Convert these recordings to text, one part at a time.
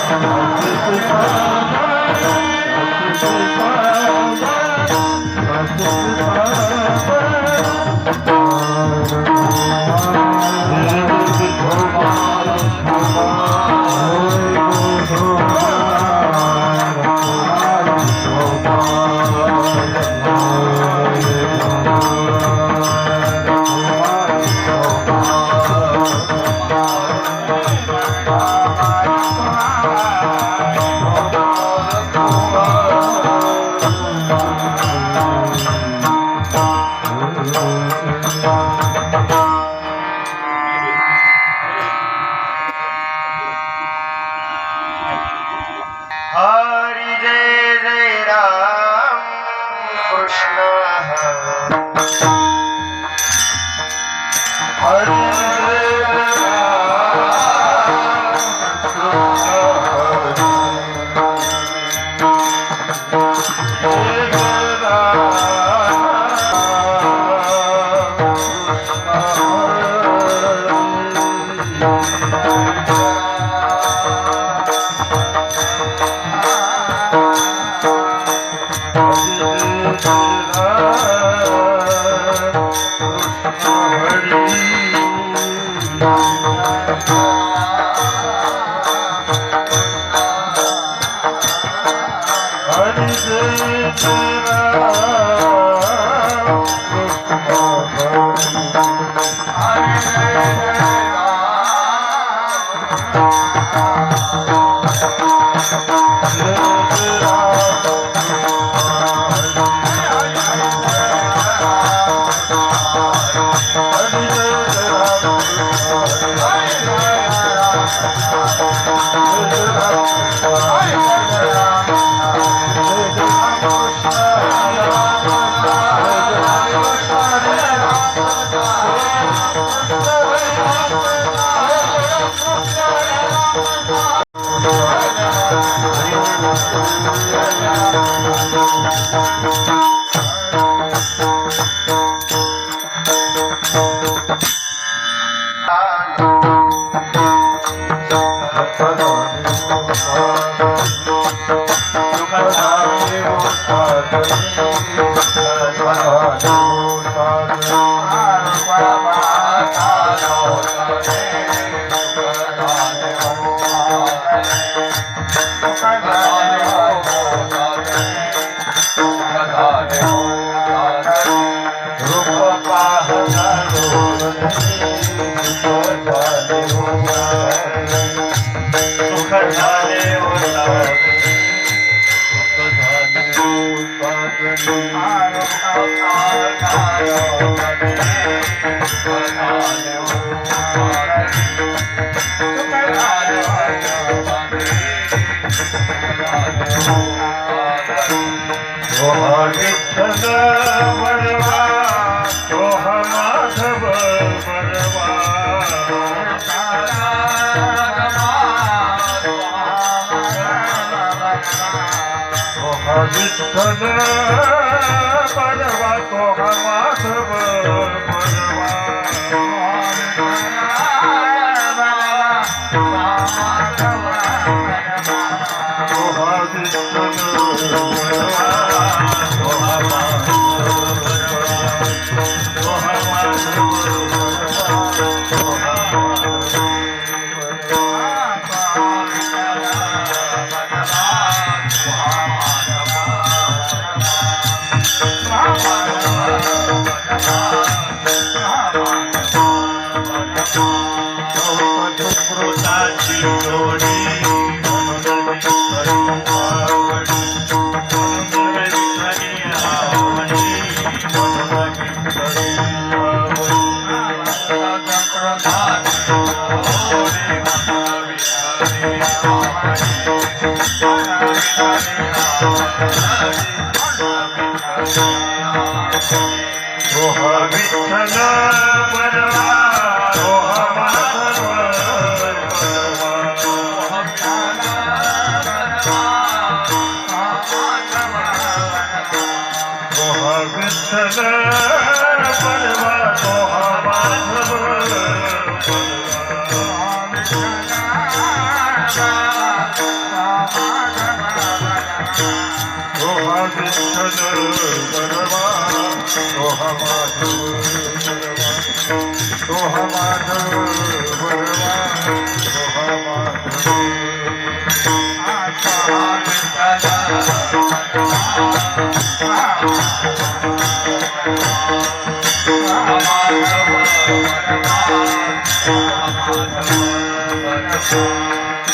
Bye.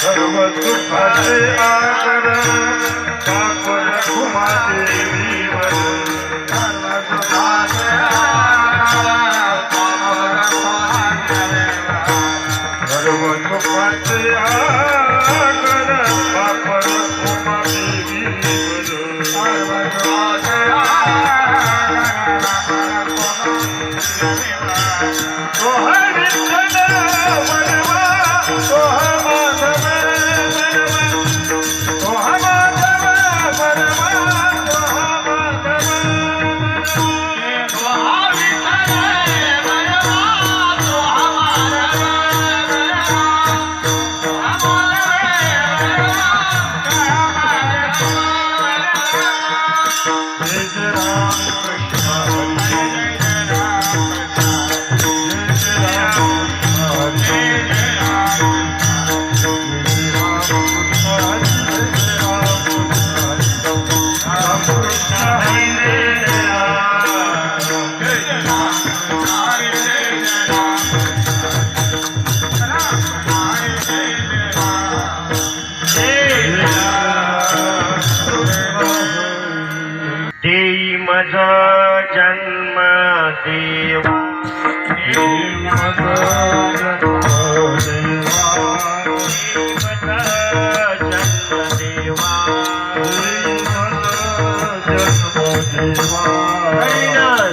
सर्व सुखाचे आगर कापर कुमादेवीवर सर्व सुखाचे आगर कापर जन्म देवा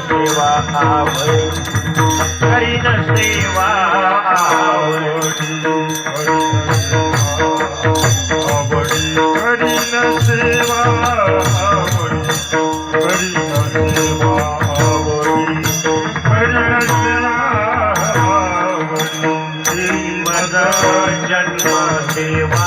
सेवा आवडी करीन सेवा आवडी करीन सेवा आवडी करीन सेवा आवडी करीन सेवा आवडी मद जन्म देवा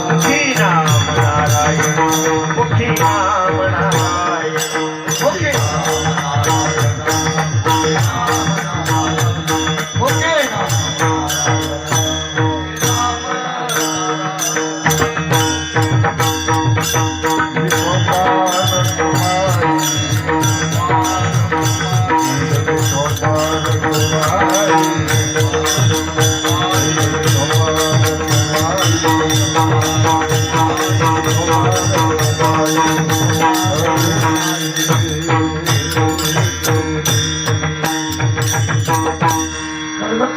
मुखी नाम नारायण मुखी नाम नारायण मुखी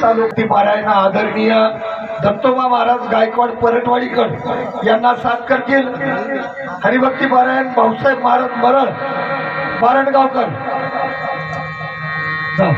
तालुक्ती पारायण आदरणीय दत्तोबा महाराज गायकवाड परटवाडीकर यांना साथ करतील हरिभक्ती पारायण भाऊसाहेब महाराज मरळ बारणगावकर जाऊ.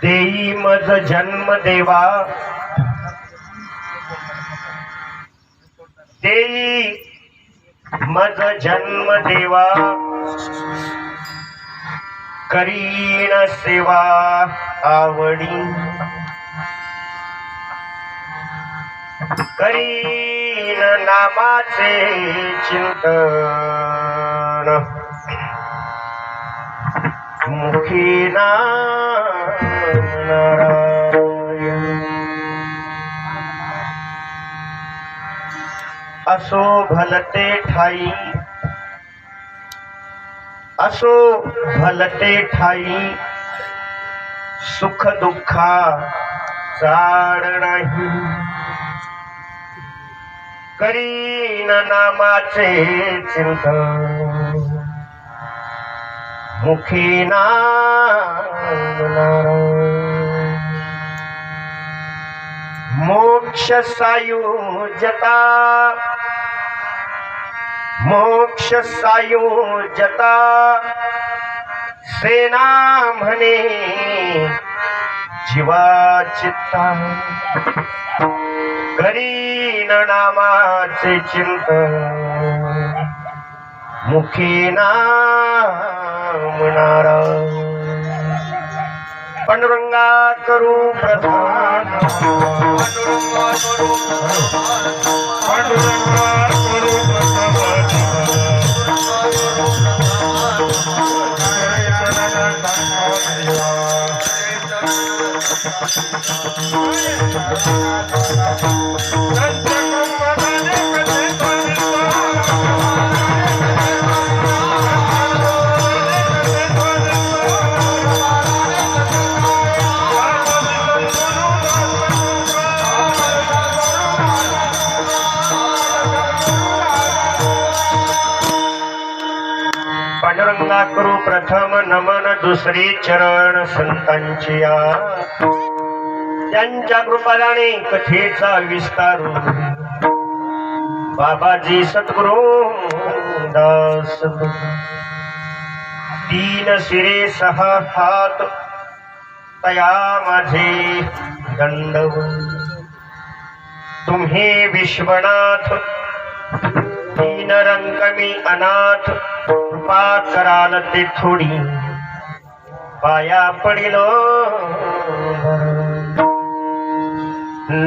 देई मज जन्म देवा, देई मज जन्म देवा, करीन सेवा आवडी करीन नामाचे चिंतन मुखी नारायण असो भलते ठाई असो भलते ठाई सुख दुःखा चाड नाही करीन नामाचे चिंतन मुखी नारायण मोक्ष सायुज्यता मोक्ष सायुज्यता सेना म्हणे जीवाचित्ता करीन नामाचे चिंतन मुखी नाम नारायण पांडुरंगा करू प्रधान पांडुरंगा करू पांडुरंगा करू प्रथम नमन दुसरे चरण संतांची त्यांच्या कृपादाने कथेचा विस्तारू बाबाजी सद्गुरु दास तीन शिरे सहा हात तया माझे दंडवत तुम्ही विश्वनाथ तीन रंग मी अनाथ कृपा कराल ते थोडी पाया पडिलो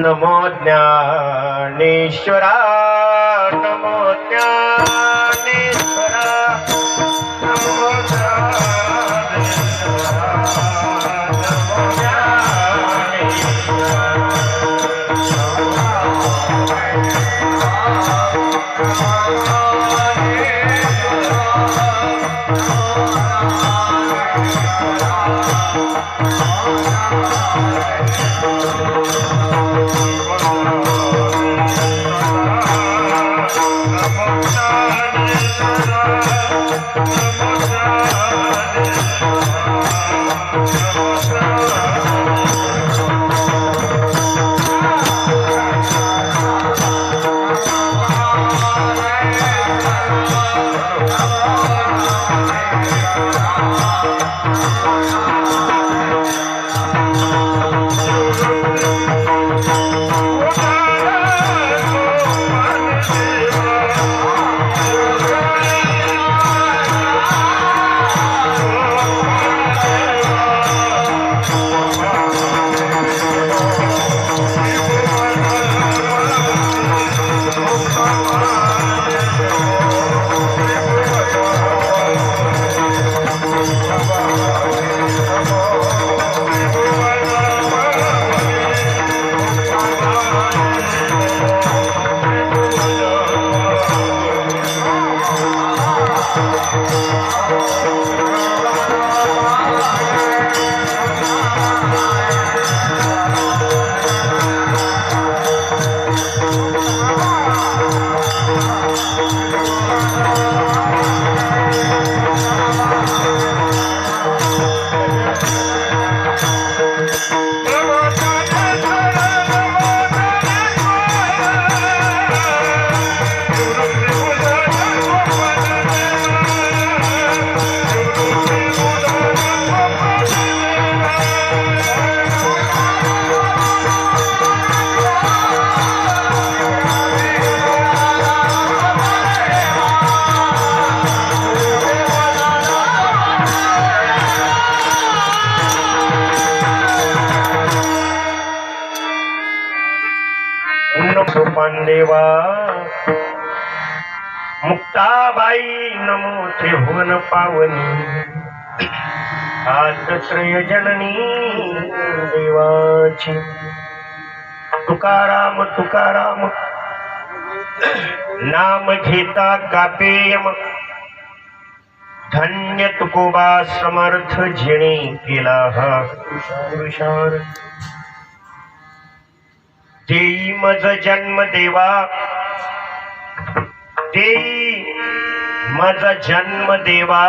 नमो ज्ञानेश्वरा नमो ज्ञानेश्वरा नमो ज्ञानेश्वरा नमो ज्ञानेश्वरा मानदेवा मुक्ताबाई नमो त्रिभुवन पावनी आदत्रय जननी देवाची तुकाराम तुकाराम नाम घेता कापेयम धन्य तुकोबा समर्थ जिणे केला हा विशार देई मज जन्म देवा देई मज जन्म देवा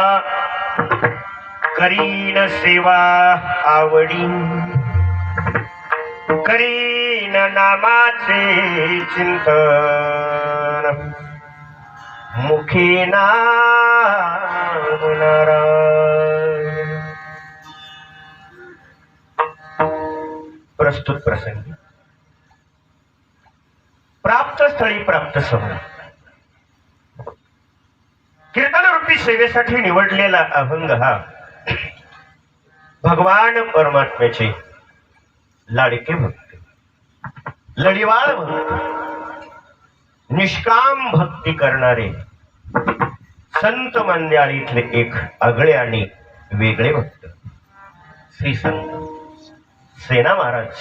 करीन सेवा आवडी करीन नामाचे चिंतन मुखी नाम नारायण. प्रस्तुत प्रसंगी प्राप्त स्थळी प्राप्त समोर कीर्तन रूपी सेवेसाठी निवडलेला अभंग हा भगवान परमात्म्याचे लाडके भक्त लढीवाळ भक्त निष्काम भक्ती करणारे संत मंडळीतले एक आगळे आणि वेगळे भक्त श्री संत सेना महाराज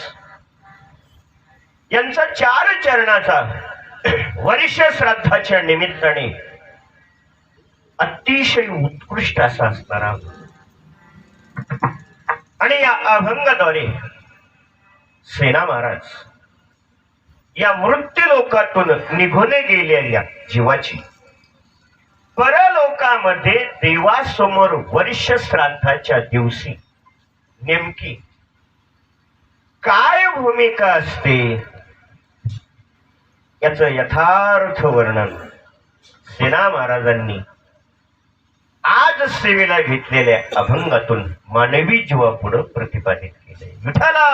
यांचा 4 चरणाचा वर्ष श्राद्धाच्या निमित्ताने अतिशय उत्कृष्ट असा असणारा आणि या अभंगाद्वारे सेना महाराज या मृत्यू लोकातून निघून गेलेल्या जीवाची परलोकामध्ये देवासमोर वर्ष श्राद्धाच्या दिवशी नेमकी काय भूमिका असते याचं यथार्थ वर्णन सेना महाराजांनी आज सेवेला घेतलेल्या अभंगातून मानवी जीवापुढे प्रतिपादित केले. विठ्ठला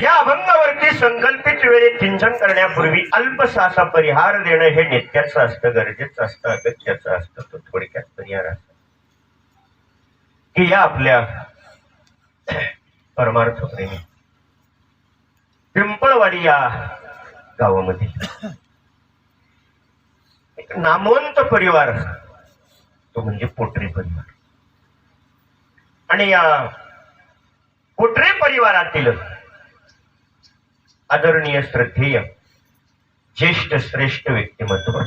या अभंगावरती संकल्पित वेळी चिंतन करण्यापूर्वी अल्पसाचा परिहार देणं हे नित्याचं असतं, गरजेचं असतं, अगत्याचं असतं. तो थोडक्यात परिहार असतो की या आपल्या परमार्थ प्रेमी पिंपळवाडी या गावामध्ये एक नामवंत परिवार तो म्हणजे पोटरे परिवार आणि या पोटरे परिवारातील आदरणीय श्रद्धेय ज्येष्ठ श्रेष्ठ व्यक्तिमत्व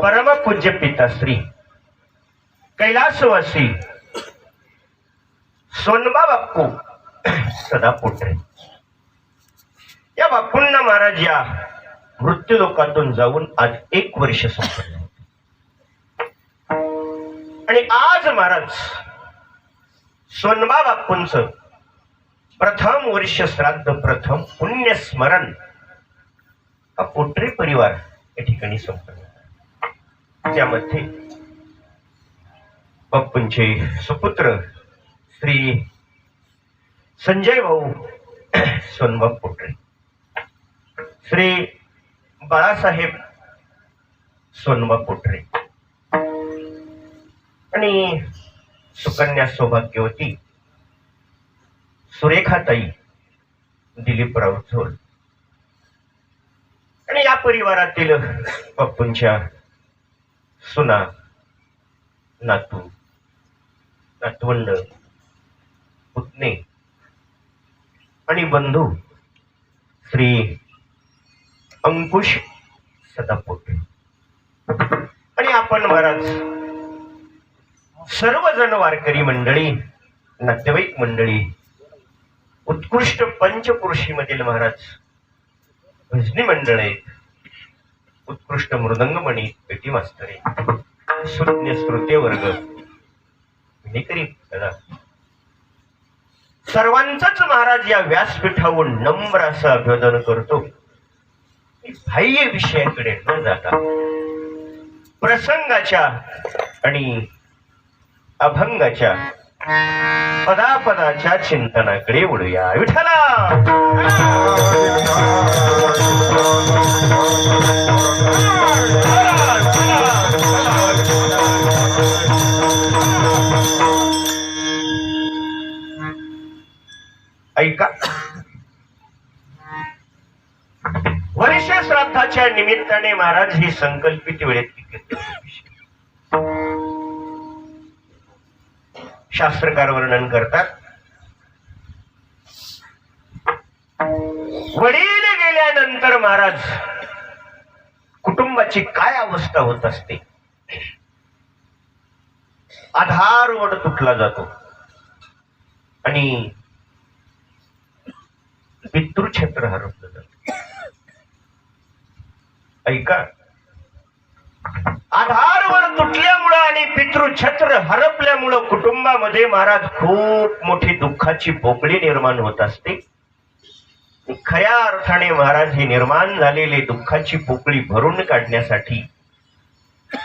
परमपूज्य पिताश्री कैलासवासी सोनबा बाप्पू सदा पोटरे या बापूंना महाराज या मृत्यू लोकातून जाऊन आज 1 वर्ष संपलं आणि आज महाराज सोनबा बाप्पूंचं प्रथम वर्ष श्राद्ध प्रथम पुण्य स्मरण हा पोटरे परिवार या ठिकाणी संपन्न. त्यामध्ये बाप्पूंचे सुपुत्र श्री संजय भाऊ सोनबा पोटरे, श्री बाळासाहेब सोनबा पोटरे आणि सुकन्या सौभाग्यवती सुरेखाताई दिलीपराव झोल आणि या परिवारातील बाप्पूंच्या सुना, नातू, नातवंड, पुतणे आणि बंधू श्री अंकुश सदा पोटरे आणि आपण महाराज सर्वजण वारकरी मंडळी, नातेवाईक मंडळी, उत्कृष्ट पंचपुरुषी मधील महाराज भजनी मंडळ आहेत, उत्कृष्ट मृदंगमणी, पेटी मास्तर आहेत, शून्य श्रोते वर्ग, विनेकरी दादा, सर्वांचंच महाराज या व्यासपीठावर नम्र असं अभिवादन करतो. बाह्य विषयाकडे न जाता प्रसंगाच्या आणि अभंगाच्या पदापदाच्या चिंतनाकडे वळूया. विठ्ठला ऐका, वर्ष श्राद्धाच्या निमित्ताने महाराज ही संकल्पित वेळेत शास्त्रकार वर्णन करतात. वडील गेल्यानंतर महाराज कुटुंबाची काय अवस्था होत असते. आधार वड तुटला जातो आणि पितृछत्र हरपलं जातं. ऐका, आधारवर तुटल्यामुळं आणि पितृछत्र हरपल्यामुळं कुटुंबामध्ये महाराज खूप मोठी दुःखाची पोकळी निर्माण होत असते. खऱ्या अर्थाने महाराज हे निर्माण झालेले दुःखाची पोकळी भरून काढण्यासाठी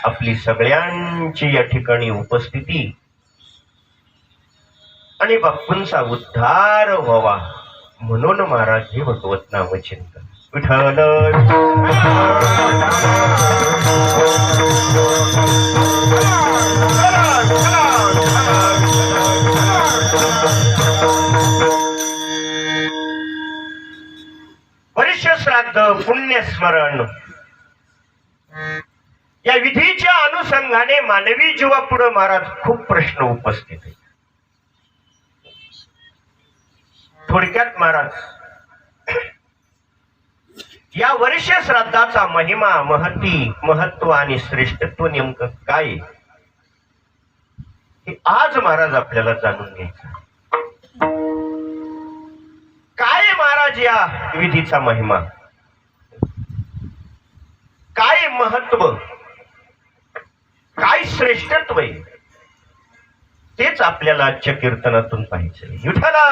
आपली सगळ्यांची या ठिकाणी उपस्थिती आणि बाप्पूंचा उद्धार व्हावा म्हणून महाराज हे भगवत नामचिंतन. विठ्ठल वर्ष श्राद्ध पुण्यस्मरण या विधीच्या अनुषंगाने मानवी जीवापुढे महाराज खूप प्रश्न उपस्थित आहेत. थोडक्यात महाराज या वर्ष श्राद्धाचा महिमा, महत्व आणि श्रेष्ठत्व नेमकं काय हे आज महाराज आपल्याला जाणून घ्यायचं. काय महाराज या विधीचा महिमा, काय महत्व, काय श्रेष्ठत्व आहे तेच आपल्याला आजच्या कीर्तनातून पाहिजे. विठ्ठला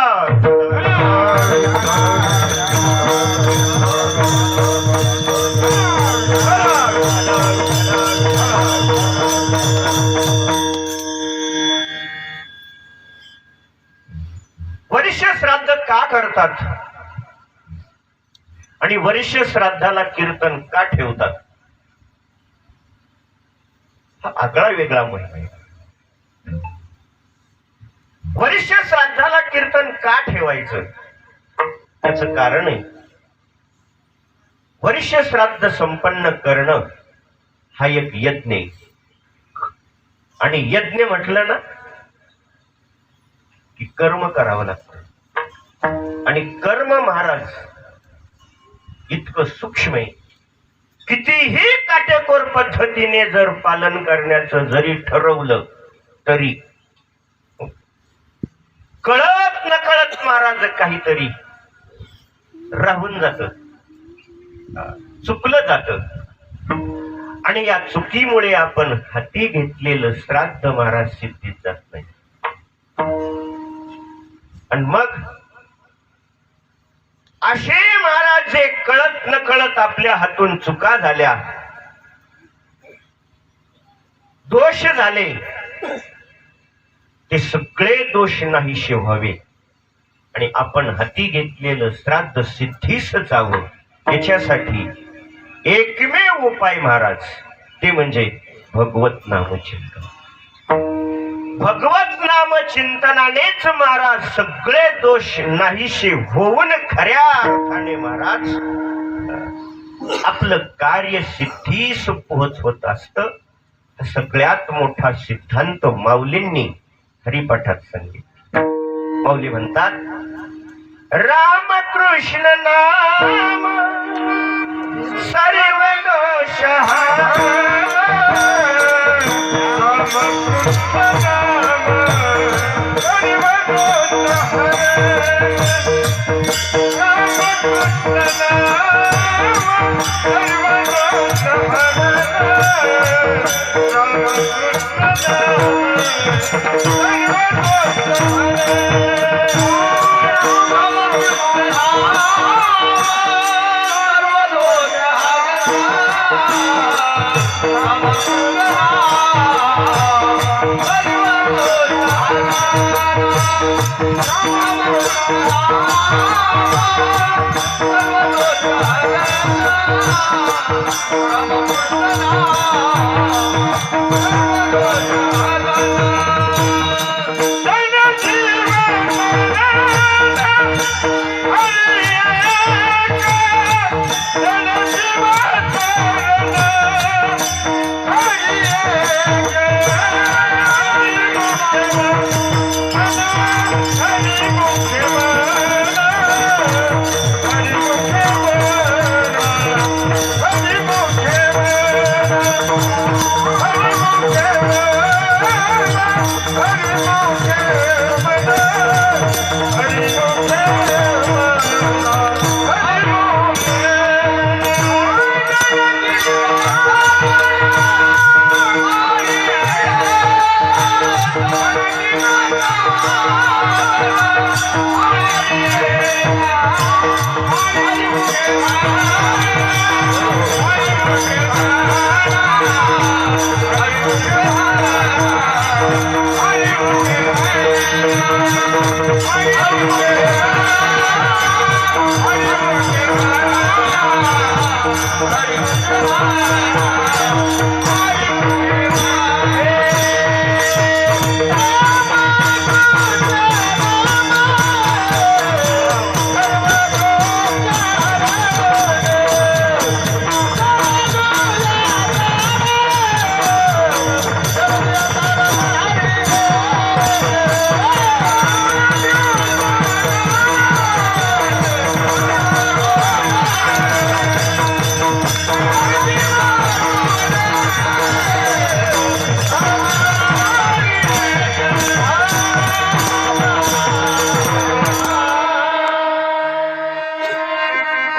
वर्ष श्राद्ध का करतात आणि वर्ष श्राद्धाला कीर्तन का ठेवतात हा आगळा वेगळा महिमा आहे. वर्ष श्राद्धाला कीर्तन का ठेवायचं त्याचं कारण आहे. वर्ष श्राद्ध संपन्न करणं हा एक यज्ञ आहे आणि यज्ञ म्हटलं ना की कर्म करावं लागतं आणि कर्म महाराज इतकं सूक्ष्म आहे. कितीही काटेकोर पद्धतीने जर पालन करण्याचं जरी ठरवलं तरी कळत नकळत महाराज काहीतरी राहून जात, चुकलं जात आणि या चुकीमुळे आपण हाती घेतलेलं श्राद्ध महाराज सिद्धीत जात नाही. आणि मग असे महाराज जे कळत नकळत आपल्या हातून चुका झाल्या, दोष झाले, ते सगळे दोष नाहीसे व्हावे आणि आपण हाती घेतलेलं श्राद्ध सिद्धीस जावं याच्यासाठी एकमेव उपाय महाराज ते म्हणजे भगवत नामचिंतन. भगवत नाम चिंतनानेच महाराज सगळे दोष नाहीसे होऊन खऱ्या अर्थाने महाराज आपलं कार्य सिद्धीस पोहोचवत असतं. सगळ्यात मोठा सिद्धांत माऊलींनी हरिपाठात सांगितलं. माऊली म्हणतात रामकृष्ण नाम सर्व दोष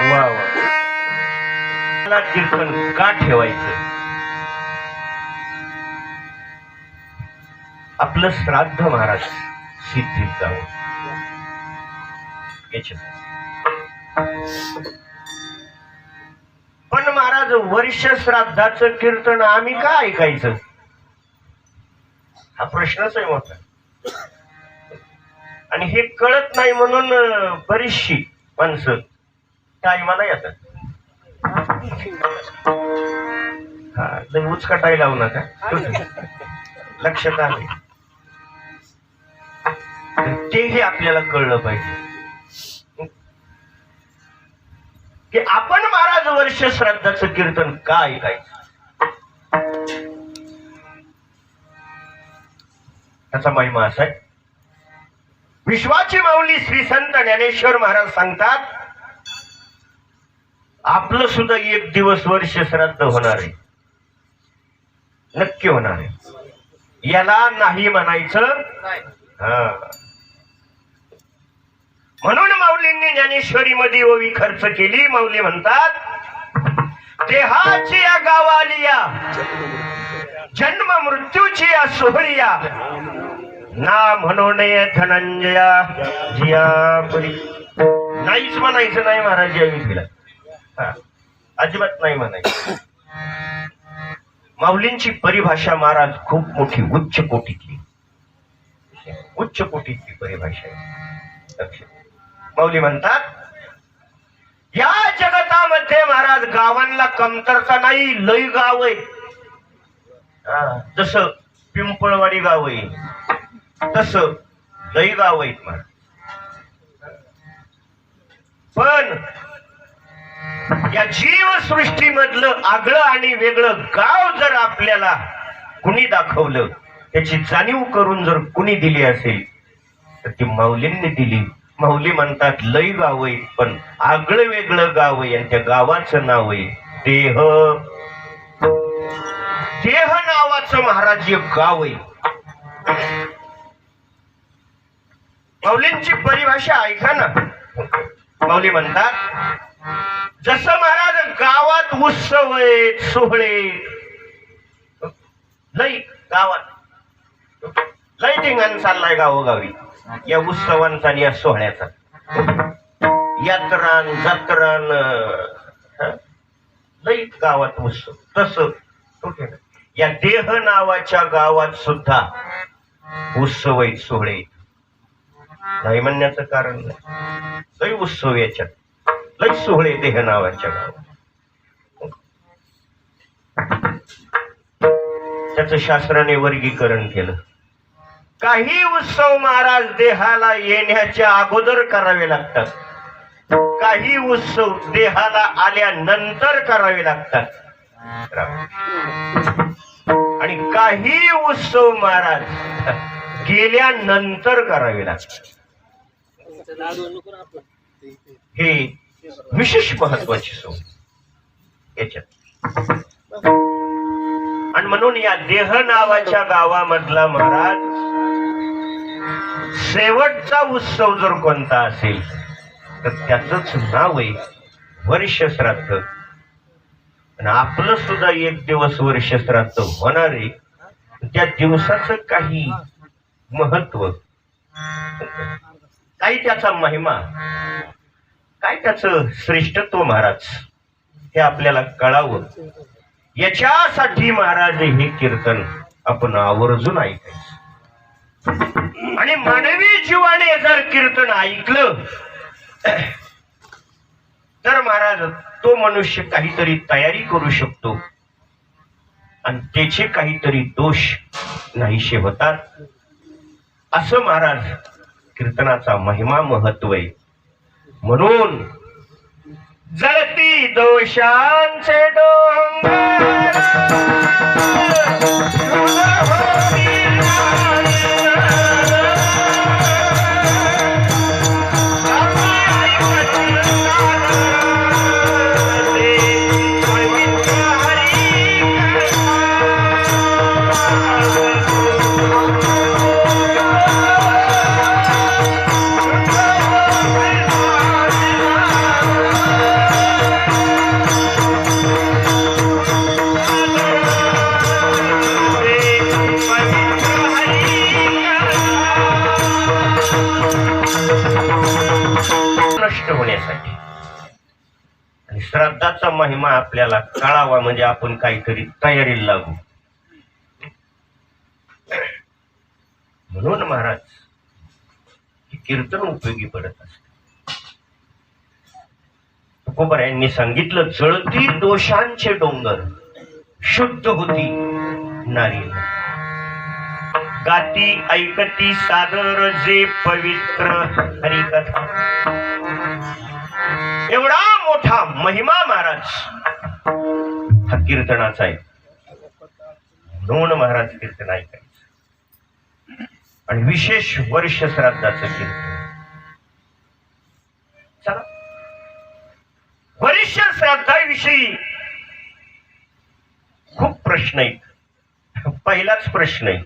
वा वा. मला कीर्तन का ठेवायचं? आपलं श्राद्ध महाराज सिद्धीत जावं पण महाराज वर्ष श्राद्धाचं कीर्तन आम्ही का ऐकायचं? हा प्रश्नच आहे मोठा. आणि हे कळत नाही म्हणून बरीचशी माणसं टायमाला येतात. हा लय उचकाटाय लावू नका, लक्षात आले. तेही आपल्याला कळलं पाहिजे की आपण महाराज वर्ष श्राद्धाचं कीर्तन का ऐकायचं. त्याचा महिमा असा आहे. विश्वाची माऊली श्री संत ज्ञानेश्वर महाराज सांगतात, आपलं सुद्धा एक दिवस वर्ष श्राद्ध होणार आहे, नक्की होणार आहे. याला नाही म्हणायचं. म्हणून माऊलींनी ज्ञानेश्वरी मध्ये ओवी खर्च केली. माऊली म्हणतात, देहाची या गावालिया जन्म मृत्यूची या सोहळिया ना म्हणून धनंजया जियापुरी. नाहीच म्हणायचं नाही महाराज या विधीला. अजिबात नाही म्हणायचं. माऊलींची परिभाषा महाराज खूप मोठी उच्च कोटीतली परिभाषा आहे. माऊली म्हणतात, या जगतामध्ये महाराज गावांना कमतरता नाही, लय गाव आहे. जसं पिंपळवाडी गाव आहे तसं लय गाव आहेत महाराज. पण या जीवसृष्टीमधलं आगळं आणि वेगळं गाव जर आपल्याला कुणी दाखवलं, त्याची जाणीव करून जर कुणी दिली असेल तर ती माऊलींनी दिली. माऊली म्हणतात, लय गाव आहे पण आगळं वेगळं गाव आहे आणि त्या गावाचं नाव आहे देह. देह नावाचं महाराज एक गाव आहे. माऊलींची परिभाषा ऐका ना. माऊली म्हणतात, जसं महाराज गावात उत्सव आहेत, सोहळे, लई गावात लई धिंगाण चाललाय गावोगावी या उत्सवांचा आणि या सोहळ्याचा. यात्रान जत्रान लई गावात उत्सव. तसं या देह नावाच्या गावात सुद्धा उत्सव आहेत, सोहळे. नाही म्हणण्याचं कारण नाही, लई उत्सव याच्यात, लई सोहळे देह नावाच्या गावात. त्याचं शास्त्राने वर्गीकरण केलं. काही उत्सव महाराज देहाला येण्याच्या अगोदर करावे लागतात, काही उत्सव देहाला आल्यानंतर करावे लागतात, आणि काही उत्सव महाराज गेल्यानंतर करावे लागतात. हे विशेष महत्वाची सोय याच्यात. आणि म्हणून या देह नावाच्या गावामधला महाराज शेवटचा उत्सव जर कोणता असेल तर त्याच नाव आहे वर्ष श्राद्ध. आणि आपलं सुद्धा एक दिवस वर्ष श्राद्ध होणार आहे. त्या दिवसाचं काही महत्व, काही त्याचा महिमा, काय त्याचं श्रेष्ठत्व महाराज हे आपल्याला कळावं, याच्यासाठी महाराज हे कीर्तन आपण आवर्जून ऐकायचं. आणि मानवी जीवाने जर कीर्तन ऐकलं तर महाराज तो मनुष्य काहीतरी तयारी करू शकतो आणि त्याचे काहीतरी दोष नाहीशे होतात. असं महाराज कीर्तनाचा महिमा महत्व आहे. म्हणून जळती दोषांचे डोंगर नष्ट होण्यासाठी. आणि श्राद्धाचा महिमा आपल्याला कळावा म्हणजे आपण काहीतरी तयारीला लागू. म्हणून महाराज हे कीर्तन उपयोगी पडत असत. तुकोबारायांनी सांगितलं, जळती दोषांचे डोंगर शुद्ध होती नारी, गाती ऐकती सादर जे पवित्र हरिकथा. एवढा मोठा महिमा महाराज हा कीर्तनाचा आहे. म्हणून महाराज कीर्तन ऐकायचं. आणि विशेष वर्ष श्राद्धाचं कीर्तन. चला, वर्ष श्राद्धाविषयी खूप प्रश्न आहेत. पहिलाच प्रश्न आहे,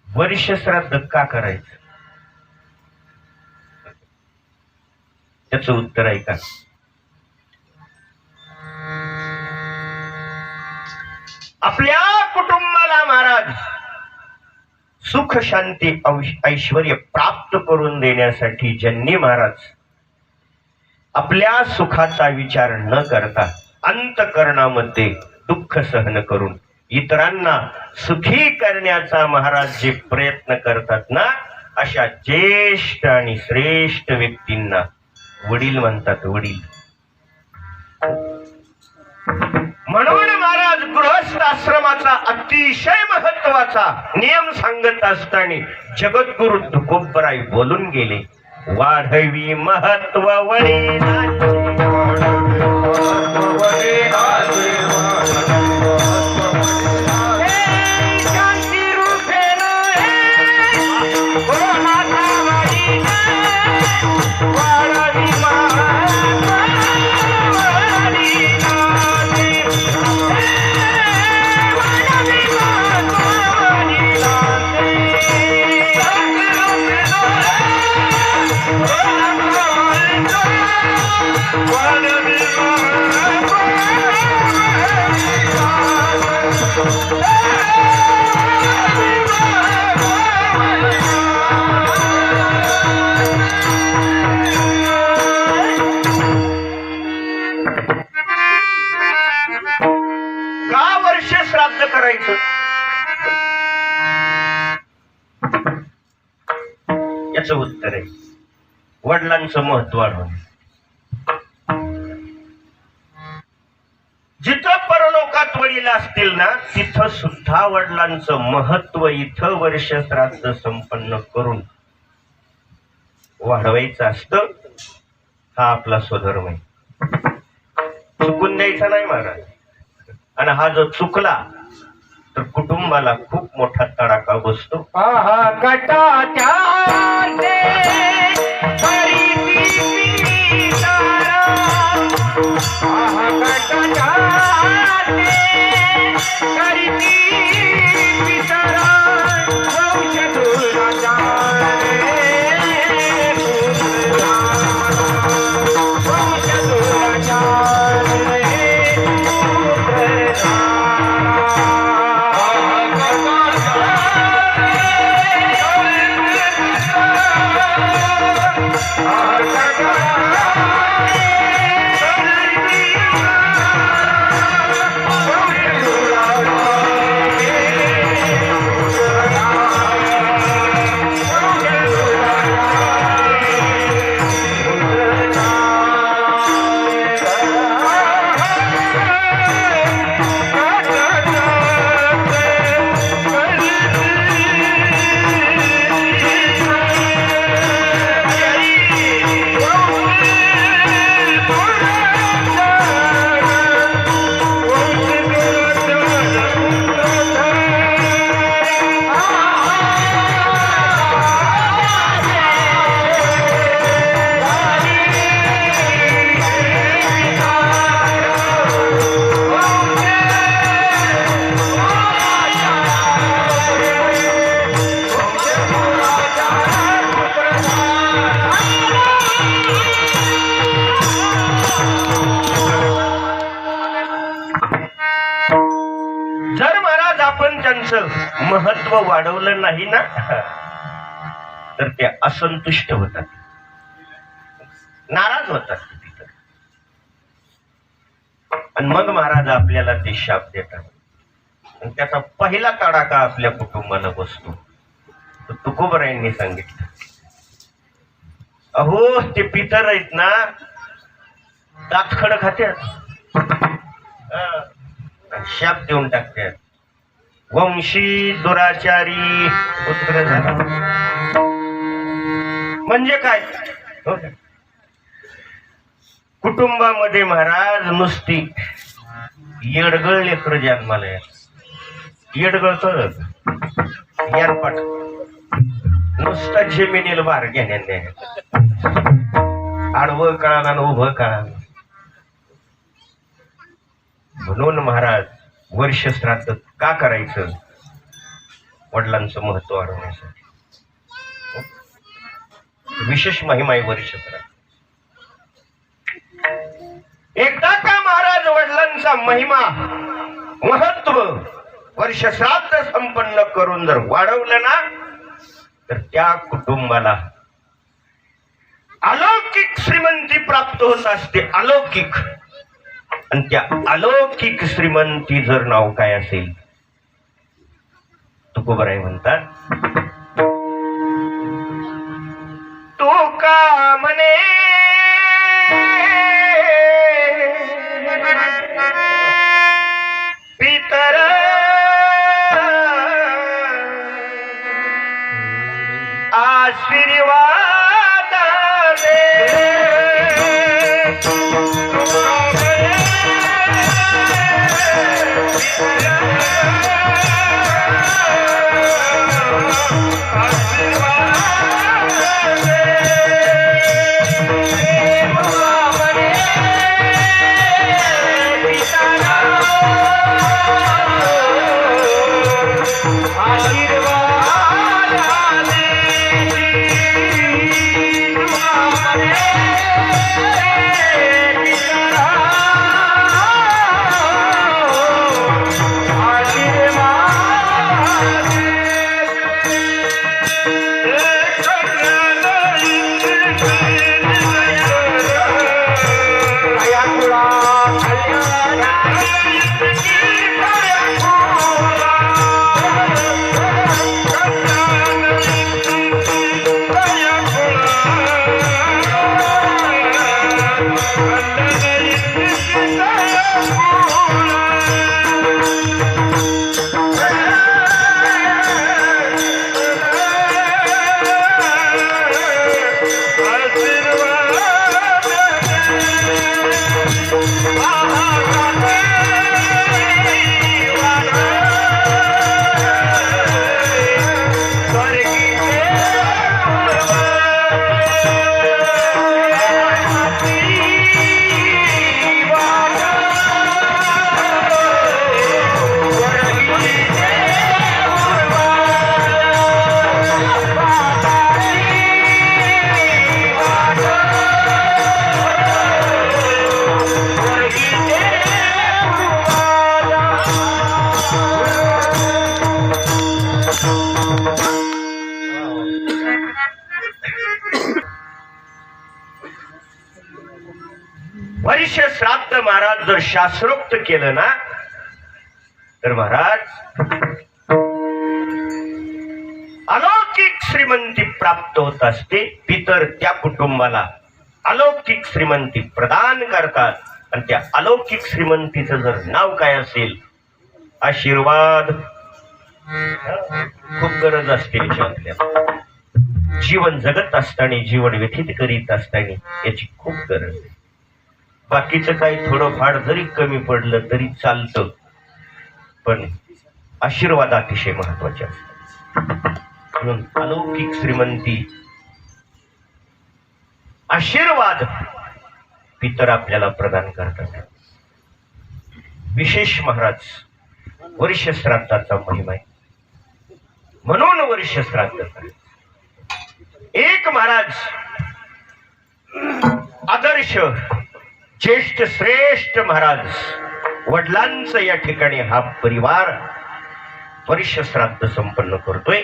वर्ष श्राद्ध का करायचं? त्याचं उत्तर आहे का? आपल्या कुटुंबाला महाराज सुख शांती ऐश्वर्य प्राप्त करून देण्यासाठी ज्यांनी महाराज आपल्या सुखाचा विचार न करता अंतःकरणामध्ये दुःख सहन करून इतरांना सुखी करण्याचा महाराज जे प्रयत्न करतात ना, अशा ज्येष्ठ आणि श्रेष्ठ व्यक्तींना वडील म्हणतात. वडील म्हणून महाराज गृहस्थ आश्रमाचा अतिशय महत्वाचा नियम सांगत असताना जगद्गुरु तुकोबराय बोलून गेले, वाढवी महत्व वडिलांचे. का वर्ष श्राद्ध करायचं? याचं उत्तर आहे वडिलांचं महत्व वाढवून. जिथं परलोकात वडील असतील ना, तिथं सुद्धा वडिलांचं महत्व इथं वर्ष श्राद्ध संपन्न करून वाढवायचं असतं. हा आपला स्वधर्म आहे, चुकून द्यायचा नाही महाराज. आणि हा जो चुकला तर कुटुंबाला खूप मोठा तडाखा बसतो. करीती वडिलांचं महत्व वाढवलं नाही ना तर ते असंतुष्ट होतात, नाराज होतात तिथं. आणि मग महाराज आपल्याला ते शाप देतात आणि त्याचा पहिला तडाखा आपल्या कुटुंबाला बसतो. तुकोबरायांनी सांगितलं, अहो ते पितर आहेत ना दातखड खात्यात, शाप देऊन टाकतात. वंशी दुराचारी पुत्र झाला म्हणजे काय? कुटुंबामध्ये महाराज नुसती येडगळ लेकर जन्माला येडगळ कळत यारपाट नुसता जमिनीला भार घेण्या आडवं कळाला आणि उभं कळालं. म्हणून महाराज वर्ष श्राद्ध का करायचं? वडिलांचं महत्व वाढवण्यासाठी. विशेष महिमा आहे वर्ष श्राद्ध. एकदा का महाराज वडिलांचा महिमा महत्व वर्ष श्राद्ध संपन्न करून जर वाढवलं ना तर त्या कुटुंबाला अलौकिक श्रीमंती प्राप्त होत असते. अलौकिक. आणि त्या अलौकिक श्रीमंती जर नाव काय असेल तुकोबराय म्हणतात, तू का म्हणे पितर आशीर्वाद दे. वर्ष श्राद्ध महाराज जर शास्त्रोक्त केलं ना तर महाराज अलौकिक श्रीमंती प्राप्त होत असते. पितर त्या कुटुंबाला अलौकिक श्रीमंती प्रदान करतात आणि त्या अलौकिक श्रीमंतीचं जर नाव काय असेल आशीर्वाद. खूप गरज असते आपल्याला. जीवन जगत असताना जीवन व्यतीत करीत असताना याची खूप गरज आहे. बाकीचं काही थोडंफार जरी कमी पडलं तरी चालतं पण आशीर्वाद अतिशय महत्वाचे असतात. म्हणून अलौकिक श्रीमंती आशीर्वाद पितर आपल्याला प्रदान करतात. विशेष महाराज वर्ष श्राद्धाचा महिमा आहे म्हणून वर्ष श्राद्ध. एक महाराज आदर्श ज्येष्ठ श्रेष्ठ महाराज वडिलांचं या ठिकाणी हा परिवार वर्ष श्राद्ध संपन्न करतोय,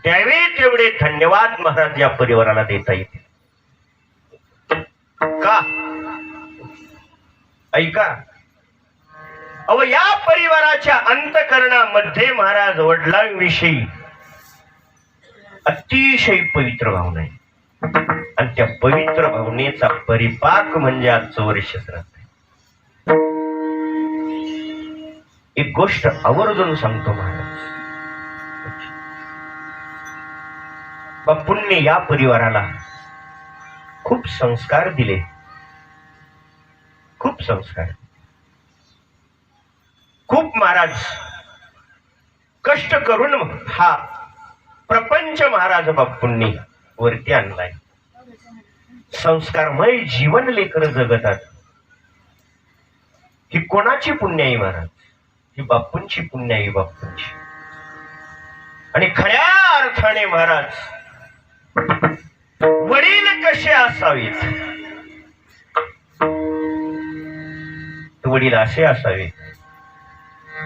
त्यावेळी तेवढे धन्यवाद महाराज या परिवाराला देता येतील का? ऐका, अव या परिवाराच्या अंतःकरणामध्ये महाराज वडिलांविषयी अतिशय पवित्र भावना आहे, आणि त्या पवित्र भावनेचा परिपाक म्हणजे आजचं वर्ष श्राद्ध आहे. एक गोष्ट आवर्जून सांगतो महाराज, बापूंनी या परिवाराला खूप संस्कार दिले, खूप संस्कार, खूप महाराज कष्ट करून हा प्रपंच महाराज बापूंनी वरती आणलाय. संस्कारमय जीवन लेकर जगतात. ही कोणाची पुण्याई महाराज? ही बापूंची पुण्याई, बापूंची. आणि खऱ्या अर्थाने महाराज वडील कसे असावेत? वडील असे असावेत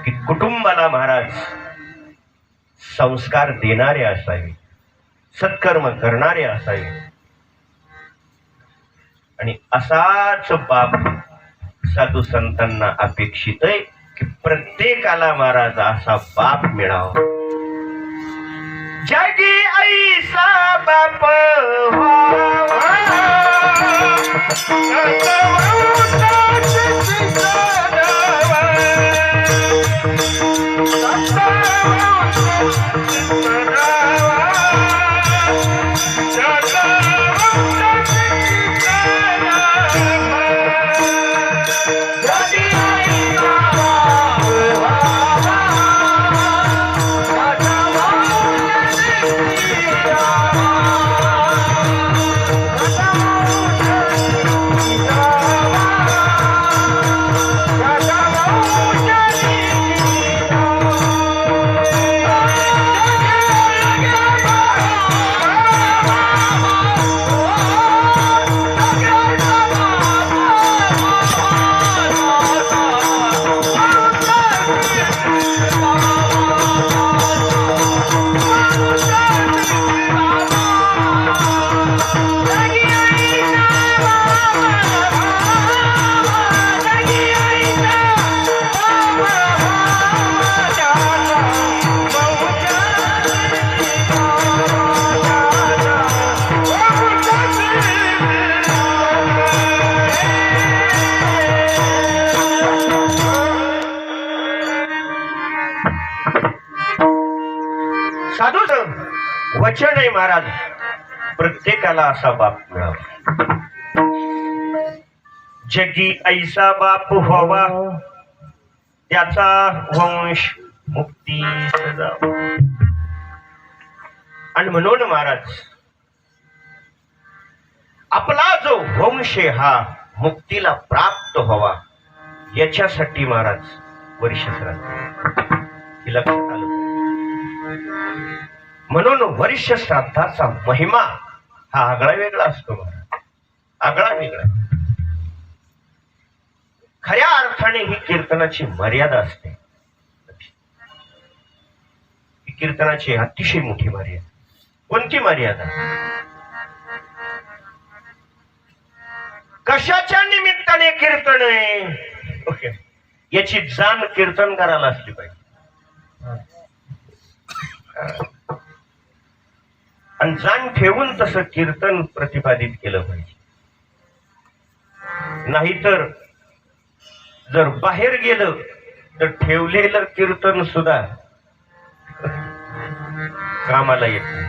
की कुटुंबाला महाराज संस्कार देणारे असावे, सत्कर्म करणारे असावे. आणि असाच बाप साधू संतांना अपेक्षित आहे की प्रत्येकाला महाराज असा बाप मिळावा. जगी ऐसा बाप साधूच वचन आहे महाराज, प्रत्येकाला असा बाप मिळावा. जगी ऐसा बाप व्हावा, त्याचा वंश मुक्ती सजावा. आणि म्हणून महाराज आपला जो वंश हा मुक्तीला प्राप्त व्हावा, याच्यासाठी महाराज वर्ष श्राद्ध हे लक्षात आलं. म्हणून वर्ष श्राद्धाचा महिमा हा आगळा वेगळा असतो महाराज, आगळा वेगळा. खऱ्या अर्थाने ही कीर्तनाची मर्यादा असते. ही कीर्तनाची अतिशय मोठी मर्यादा. कोणती मर्यादा? कशाच्या निमित्ताने कीर्तन आहे, ओके, याची जाण कीर्तन करायला असली पाहिजे. आणि जाण ठेवून तसं कीर्तन प्रतिपादित केलं पाहिजे. नाहीतर जर बाहेर गेलं तर ठेवलेलं कीर्तन सुद्धा कामाला येत नाही.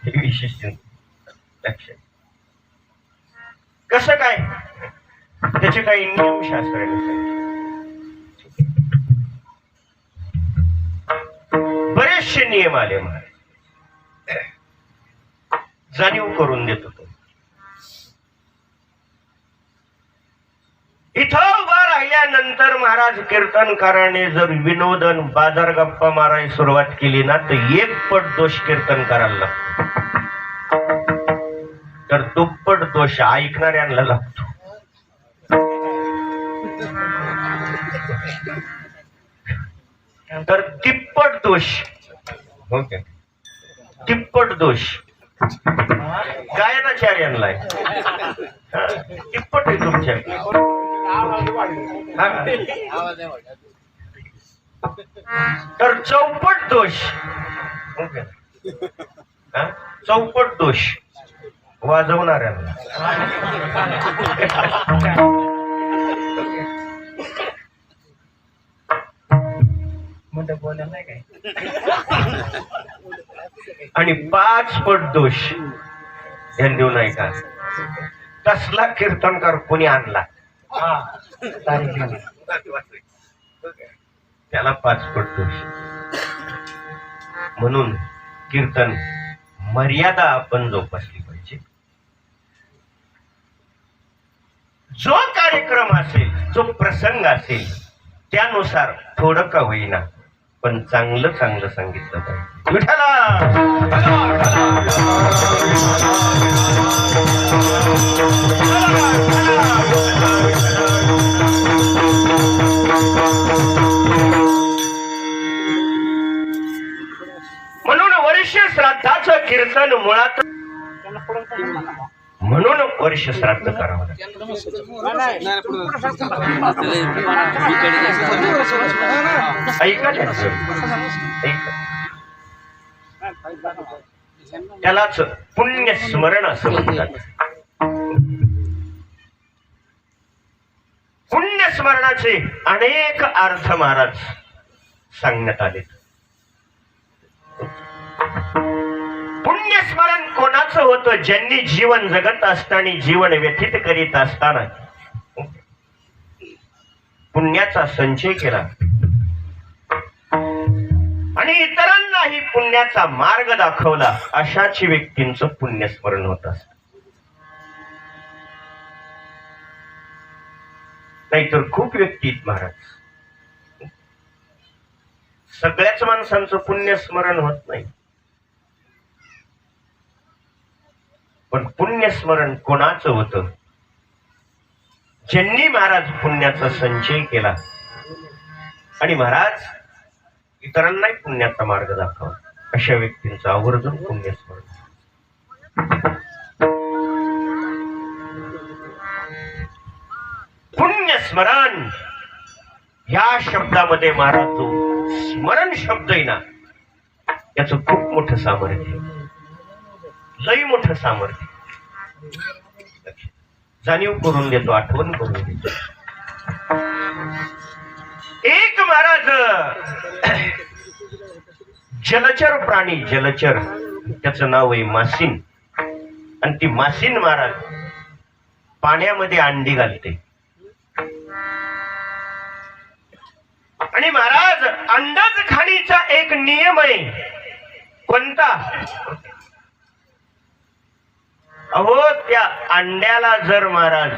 हे विशेष लक्षात. कसं काय? त्याचे काही नियमशास्त्र बरेचसे नियम आले महाराज, जाणीव करून देतो. तो इथं उभा राहिल्यानंतर महाराज कीर्तनकाराने जर विनोदन बाजार गप्पा मारायला सुरुवात केली ना, तर एक पट दोष कीर्तन करायला लागतो, तर दुप्पट दोष ऐकणाऱ्यांना लागतो. तर तिप्पट दोष. ओके, तिप्पट दोष गायनाचार्यांना आहे. हा, तिप्पट आहे तुमच्या. हा. तर चौपट दोष. ओके. हा? चौपट दोष वाजवणाऱ्यांना. आणि 5 पट दोष ध्यान देऊ नाही का? तसला कीर्तनकार कोणी आणला त्याला 5 पट दोष. म्हणून कीर्तन मर्यादा आपण जोपासली पाहिजे. जो कार्यक्रम असेल, जो प्रसंग असेल, त्यानुसार थोडं का होईना पण चांगलं चांगलं सांगितलं पाहिजे. विठ्ठला म्हणून वर्ष श्राद्धाचं कीर्तन मुळात म्हणून वर्ष श्राद्ध करावं. ऐका त्यालाच पुण्य स्मरण असं म्हणतात. पुण्य स्मरणाचे अनेक अर्थ महाराज सांगण्यात आले. पुण्यस्मरण कोणाचं होतं? ज्यांनी जीवन जगत असताना, जीवन व्यतीत करीत असताना पुण्याचा संचय केला आणि इतरांनाही पुण्याचा मार्ग दाखवला, अशाच व्यक्तींचं पुण्यस्मरण होत असत. नाहीतर खूप व्यक्ती महाराज, सगळ्याच माणसांचं पुण्यस्मरण होत नाही. पण पुण्यस्मरण कोणाचं होतं? ज्यांनी महाराज पुण्याचा संचय केला आणि महाराज इतरांनाही पुण्याचा मार्ग दाखवा, अशा व्यक्तींचं आवर्जून पुण्यस्मरण. पुण्यस्मरण ह्या शब्दामध्ये महाराज जो स्मरण शब्द आहे ना, याचं खूप मोठं सामर्थ्य, लई मोठं सामर्थ्य. जाणीव करून देतो, आठवण करून देतो. एक महाराज जलचर प्राणी, जलचर, त्याचं नाव आहे मासीन. आणि ती मासीन महाराज पाण्यामध्ये अंडी घालते. आणि महाराज अंडाच खाणीचा एक नियम आहे. कोणता? अहो, त्या अंड्याला जर महाराज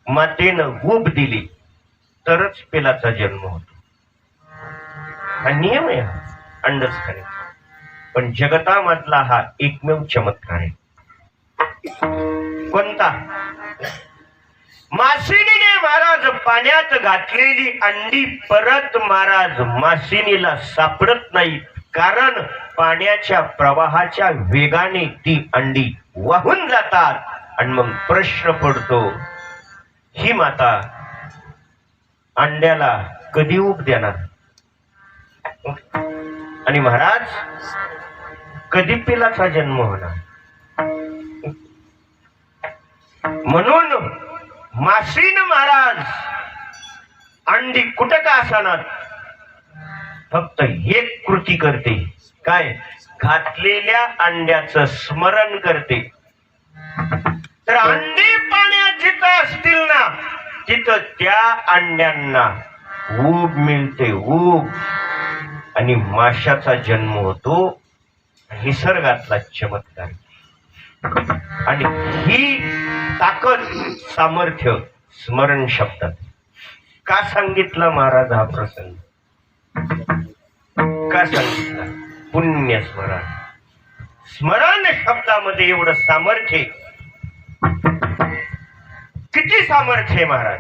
मातेनं ऊब दिली तरच पिलाचा जन्म होतो. हा नियम आहे, अंडच खाण्याचा. पण जगतामधला हा एकमेव चमत्कार आहे. कोणता? मासिनीने महाराज पाण्यात घातलेली अंडी परत महाराज मासिनीला सापडत नाही, कारण पाण्याच्या प्रवाहाच्या वेगाने ती अंडी वाहून जातात. आणि मग प्रश्न पडतो, ही माता अंड्याला कधी ऊब देणार? आणि महाराज कधी पिलाचा जन्म होणार? म्हणून मासीन महाराज अंडी कुठं का असणार, फक्त एक कृती करते. काय? घातलेल्या अंड्याचं स्मरण करते. तर अंडी पाण्यात जिथं असतील ना, तिथं त्या अंड्यांना ऊब मिळते, ऊब. आणि माशाचा जन्म होतो. निसर्गातला चमत्कार. आणि ही ताकद, सामर्थ्य स्मरण शब्दात का सांगितलं महाराज? हा प्रसंग का सांगितला? पुण्य स्मरण. स्मरण शब्दामध्ये एवढं सामर्थ्य. किती सामर्थ्य आहे महाराज!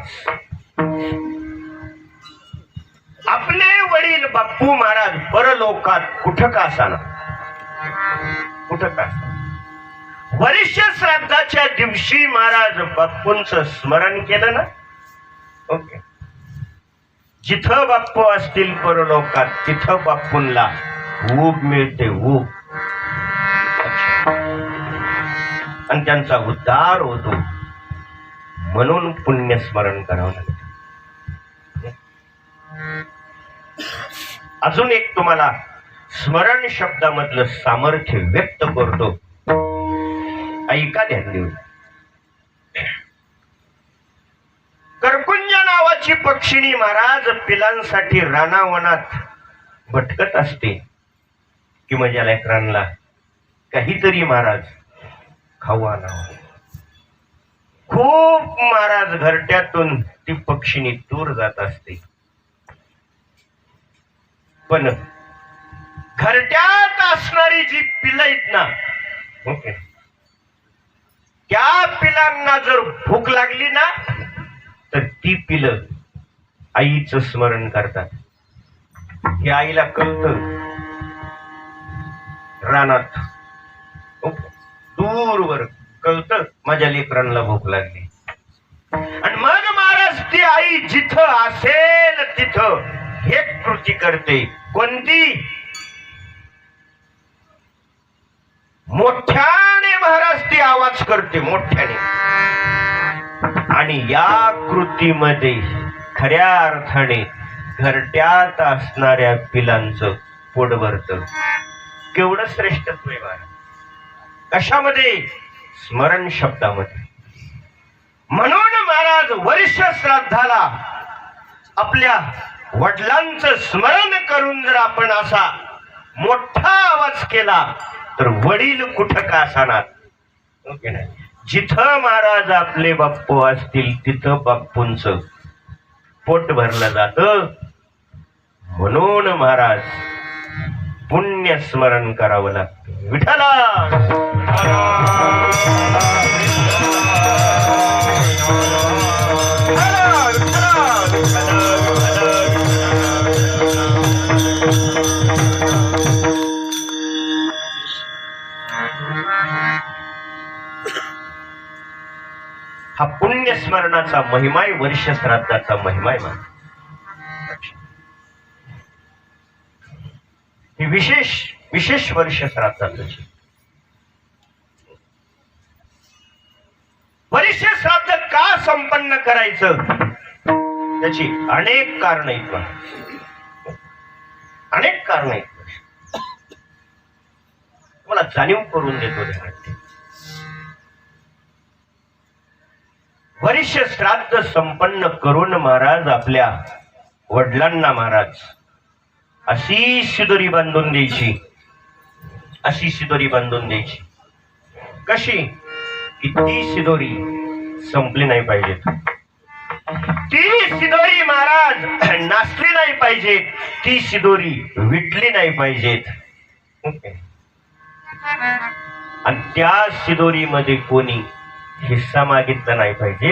आपले वडील बाप्पू महाराज परलोकात कुठं का असाना, कुठं का वरिष्ठ श्राद्धाच्या दिवशी महाराज बाप्पूंचं स्मरण केलं ना, ओके, जिथं बाप्पू असतील परलोकात तिथं बाप्पूंना ऊब मिळते, ऊब, आणि त्यांचा उद्धार होतो. म्हणून पुण्यस्मरण करावं लागतं. अजून एक तुम्हाला स्मरण शब्दामधलं सामर्थ्य व्यक्त करतो, ऐका ध्यान देऊन. करकुंजा नावाची पक्षिणी महाराज पिलांसाठी रानावनात भटकत असते की माझ्या लेकरांना काहीतरी महाराज खाऊ आणावं. खूप महाराज घरट्यातून ती पक्षिणी दूर जात असते, पण घरट्यात असणारी जी पिलं आहेत ना, ओके, त्या पिलांना जर भूक लागली ना तर ती पिलं आईचं स्मरण करतात. की आईला कळतं रानात, दूरवर कळतं माझ्या लेकरांना भूक लागली, आणि मग महाराज ती आई जिथं असेल तिथं एक कृती करते. कोणती? मोठ्याने महाराज ती आवाज करते, मोठ्याने. आणि या कृतीमध्ये खऱ्या अर्थाने घरट्यात असणाऱ्या पिलांचं पोट भरतं. केवढं श्रेष्ठत्व आहे महाराज कशामध्ये? स्मरण शब्दामध्ये. म्हणून महाराज वर्ष श्राद्धाला आपल्या वडिलांचं स्मरण करून जर आपण असा मोठा आवाज केला तर वडील कुठं का असणार, ओके नाही. जिथं महाराज आपले बाप्पू असतील तिथं बाप्पूंचं पोट भरलं जातं. म्हणून महाराज पुण्य स्मरण करावं लागतं. विठ्ठला हा पुण्य स्मरणाचा महिमाय, वर्ष श्राद्धाचा महिमाय. ही विशेष वर्ष श्राद्धाची. वर्ष श्राद्ध का संपन्न करायचं त्याची अनेक कारण आहेत, अनेक कारण आहेत. मला जाणीव करून देतो. वर्ष श्राद्ध संपन्न करून महाराज आपल्या वडिलांना महाराज अशी शिदोरी बांधून द्यायची, अशी शिदोरी बांधून द्यायची. कशी? की ती शिदोरी संपली नाही पाहिजे, ती शिदोरी महाराज नासली नाही पाहिजे, ती शिदोरी विटली नाही पाहिजेत. आणि त्या शिदोरीमध्ये कोणी हिस्सा मागितला नाही पाहिजे.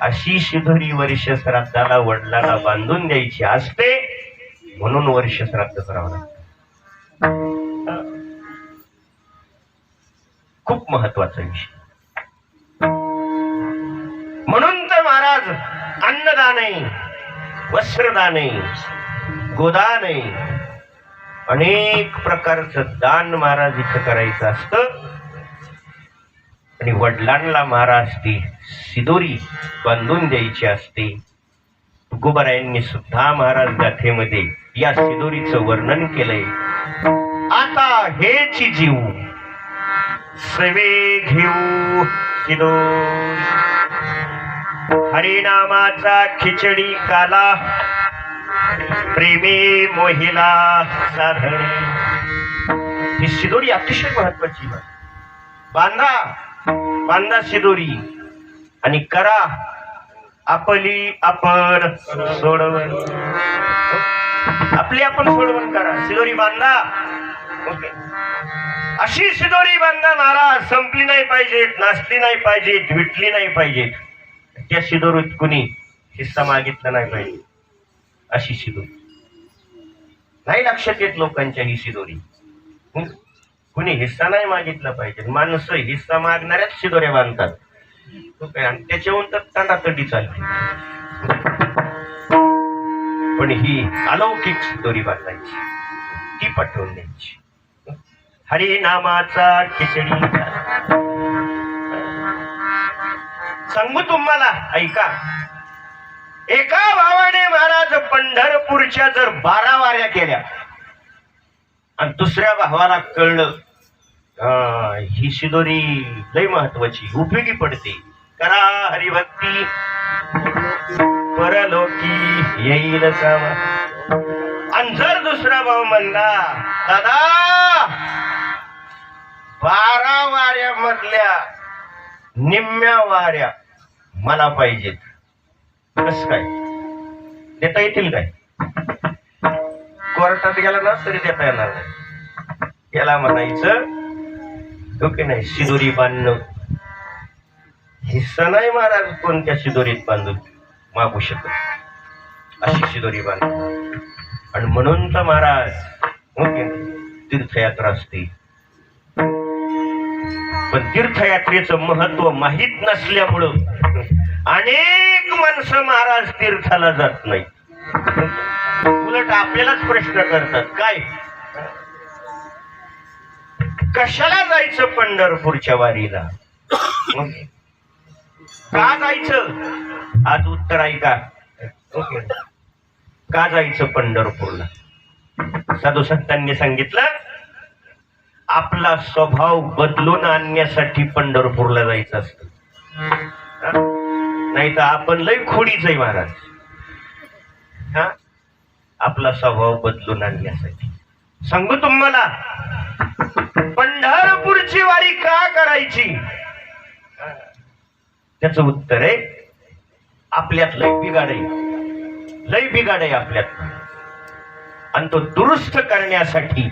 अशी शिदोरी वर्ष श्राद्धाला वडिलांना बांधून द्यायची असते. म्हणून वर्ष श्राद्ध करावं लागतं. खूप महत्वाचा विषय. म्हणून तर महाराज अन्नदाने, वस्त्रदाने, गोदाने, अनेक प्रकारचं दान महाराज इथं करायचं असतं. आणि वडिलांना महाराज ती शिदोरी बांधून द्यायची असते. तुकोबारायांनी सुद्धा महाराज गाथेमध्ये या शिदोरीचं वर्णन केलंय. आता हेची जीव सवे घेऊ शिदोरी, हरिनामाचा खिचडी काला, प्रेमे मोहिला साधणे. ही शिदोरी अतिशय महत्वाची. बांधा शिदोरी आणि करा आपली आपण सोडवण. आपली आपण सोडवण करा. शिदोरी बांधा. ओके. अशी शिदोरी बांधा महाराज. संपली नाही पाहिजे, नासली नाही पाहिजे, विटली नाही पाहिजे. त्या शिदोरीत कुणी हिस्सा मागितला नाही पाहिजे. अशी शिदोरी. नाही लक्षात येत लोकांच्या ही शिदोरी. कुणी हिस्सा नाही मागितला पाहिजे. माणसं हिस्सा मागणाऱ्याच शिदोऱ्या बांधतात. आणि त्याच्याहून तर तंडातंडी चालते. पण ही अलौकिक शिदोरी बांधायची, ती पटवून द्यायची. हरिनामाचा खिचडी सांगू तुम्हाला, ऐका. एका भावाने महाराज पंढरपूरच्या जर 12 वाऱ्या केल्या आणि दुसऱ्या भावाला कळलं ही शिदोरी लय महत्वाची, उपयोगी पडते, करा हरिभक्ती परलोकी येईल कामा. आणि जर दुसरा भाऊ म्हणला दादा 12 वाऱ्या मधल्या निम्म्या वाऱ्या मला पाहिजेत, कस काय देता येतील काय? कोर्टात गेला ना तरी देता येणार नाही. याला म्हणायचं डोके नाही, शिदोरी बांधणं. हिस्सा नाही महाराज कोणत्या शिदोरीत बांधून मागू शकत, अशी शिदोरी बांध. आणि म्हणून तर महाराज तीर्थयात्रा असते. पण तीर्थयात्रेचं महत्व माहीत नसल्यामुळं अनेक माणसं महाराज तीर्थाला जात नाही. उलट आपल्यालाच प्रश्न करतात, काय कशाला जायचं पंढरपूरच्या वारीला, का जायचं? आज उत्तर ऐका. का जायचं पंढरपूरला? साधू संतांनी सांगितलं आपला स्वभाव बदलून आणण्यासाठी पंढरपूरला जायचं असतं. नाही तर आपण लय खोडीच आहे महाराज. आपला स्वभाव बदलून आणण्यासाठी सांगू तुम्हाला, पंढरपूरची वारी का करायची? त्याचं उत्तर आहे आपल्यात लय बिघाड आहे, लय बिघाड आहे आपल्यात. आणि तो दुरुस्त करण्यासाठी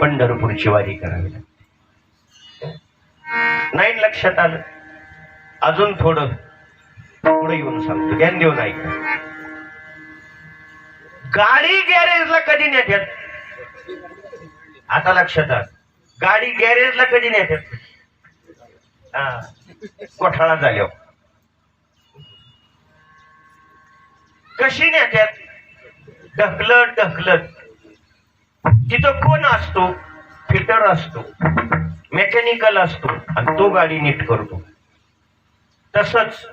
पंढरपूरची वारी करावी लागते. नाही लक्षात आलं? अजून थोडं पुढे येऊन सांगतो, ध्यान देऊन ऐका. गाडी गॅरेजला कधी नेत्यात? आता लक्षात आलं. गाडी गॅरेजला कधी नेत्यात? कोठाळा झाल्यावर. कशी नेत्यात? ढकलत ढकलत. तिथं कोण असतो? फिटर असतो, मेकॅनिकल असतो, आणि तो गाडी नीट करतो. तसंच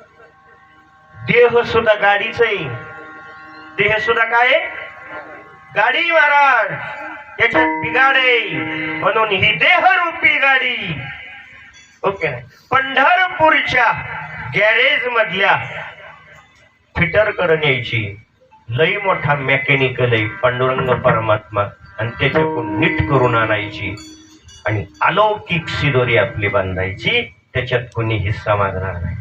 देह सुद्धा गाडीच आहे. देह सुद्धा काय? गाडी महाराज. त्याच्यात बिघाड आहे, म्हणून ही देहरूपी गाडी. ओके. पंढरपूरच्या गॅरेज मधल्या फिटर कडे न्यायची. लई मोठा मेकॅनिकल आहे पांडुरंग परमात्मा, आणि त्याच्याकडून नीट करून आणायची आणि अलौकिक शिदोरी आपली बांधायची. त्याच्यात कोणी हिस्सा मागणार नाही.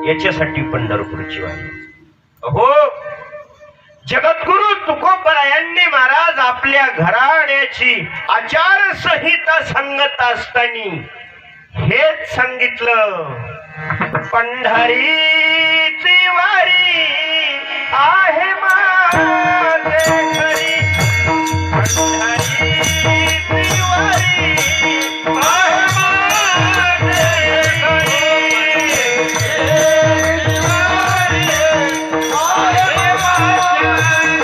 याच्यासाठी पंढरपूरची वारी. हो, जगद्गुरु तुकोबरायांनी महाराज आपल्या घराण्याची आचारसंहिता सांगत असताना हेच सांगितलं, पंढरीची वारी आहे माझे घरी. पंढरीची वारी आहे माझे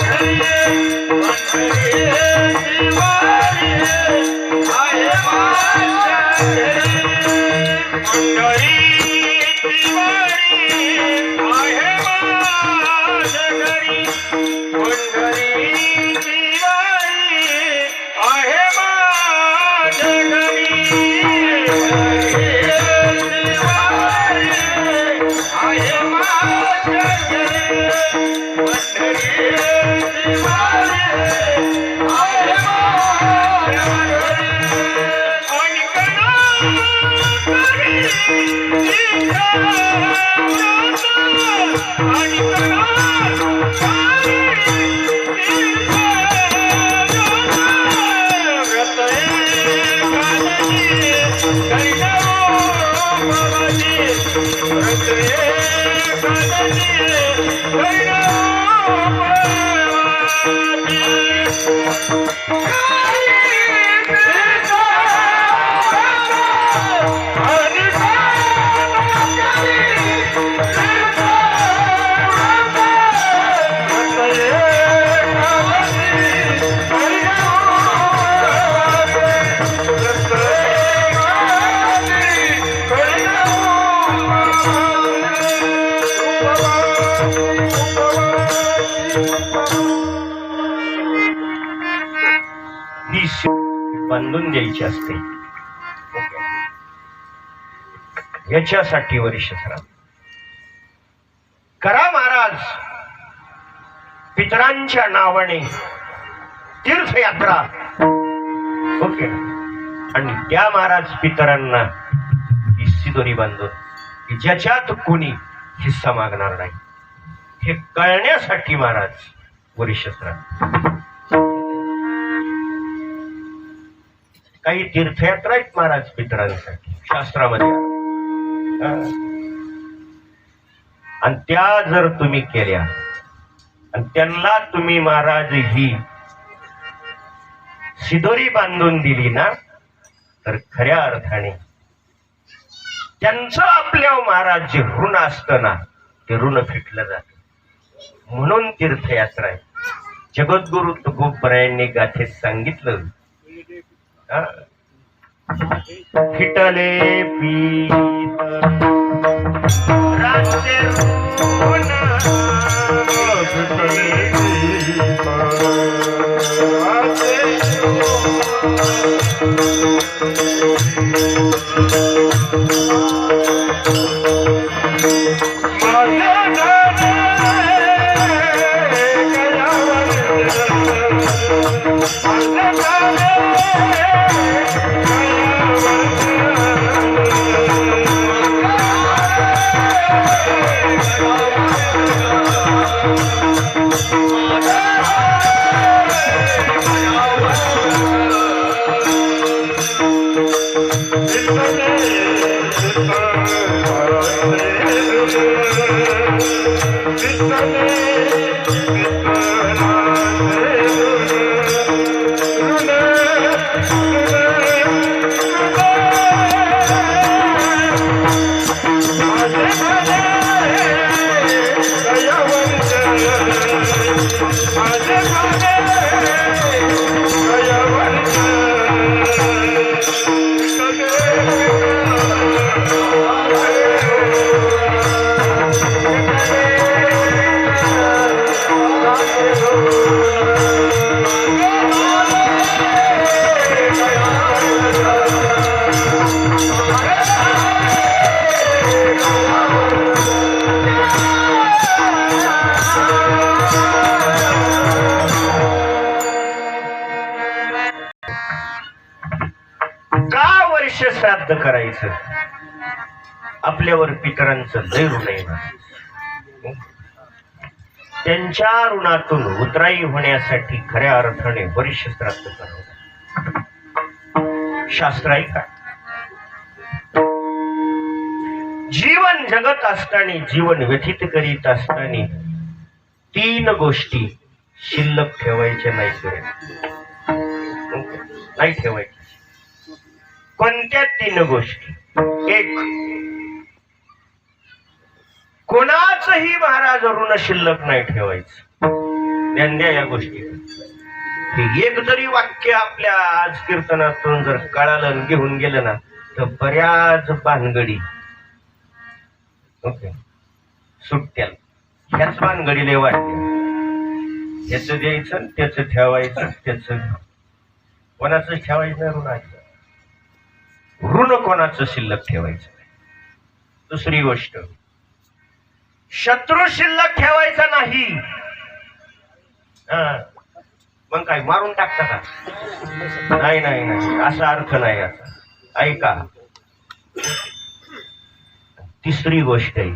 ही बांधून द्यायची असते. याच्यासाठी वरिष्ठ सरा करा महाराज पितरांच्या नावाने तीर्थयात्रा. ओके. आणि त्या महाराज पितरांना ही सिदोरी बांधून की ज्याच्यात कोणी हिस्सा मागणार नाही हे कळण्यासाठी महाराज वरिष्ठ सरा काही तीर्थयात्रा आहेत महाराज पितरांसाठी शास्त्रामध्ये. आणि त्या जर तुम्ही केल्या आणि त्यांना तुम्ही महाराज ही सिदोरी बांधून दिली ना तर खऱ्या अर्थाने त्यांचं आपल्या महाराज जे ऋण असतं ना ते ऋण फिटलं जात. म्हणून तीर्थयात्रा आहे. जगद्गुरु तुकोबरायांनी गाथेत सांगितलं फिटले पीत राजे ऋण श्राद्ध करायचं. आपल्यावर पितरांचं लय ऋण आहे. त्यांच्या ऋणातून उतराई होण्यासाठी खऱ्या अर्थाने वरिष्ठ श्राद्ध करावं. शास्त्र आहे का? जीवन जगत असताना जीवन व्यतीत करीत असताना 3 गोष्टी शिल्लक ठेवायच्या नाही. नाही ठेवायच्या. कोणत्या 3 गोष्टी? 1, कोणाचंही महाराज ऋण शिल्लक नाही ठेवायचं. द्या या गोष्टी. एक जरी वाक्य आपल्या आज कीर्तनातून जर कळालं घेऊन गेलं ना तर बऱ्याच भानगडी ओके सुटत्या. ह्याच भानगडीला वाटते. याचं द्यायचं त्याचं ठेवायचं त्याचं कोणाचं ठेवायचं ऋणाचं. ऋण कोणाचं शिल्लक ठेवायचं नाही. दुसरी गोष्ट शत्रू शिल्लक ठेवायचा नाही. मग काय मारून टाकता का? नाही नाही नाही असा अर्थ नाही. असा ऐका. तिसरी गोष्ट आहे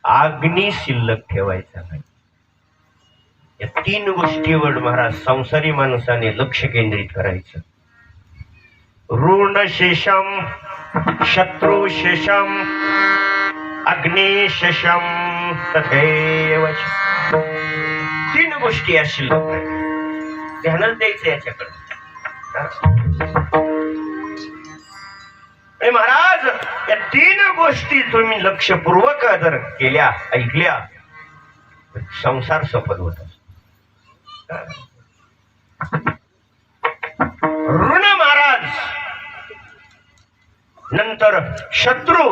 अग्नी शिल्लक ठेवायचा नाही. या 3 गोष्टीवर महाराज संसारी माणसाने लक्ष केंद्रित करायचं. ऋण शेषम शत्रू शेषम अग्नि शेषम तथैव. 3 गोष्टी या शिल्लक नाही. ध्यानच द्यायचं याच्याकडे. आणि महाराज या 3 गोष्टी तुम्ही लक्षपूर्वक जर केल्या, ऐकल्या, तर संसार सफल होत असतो. ऋण महाराज, नंतर शत्रू,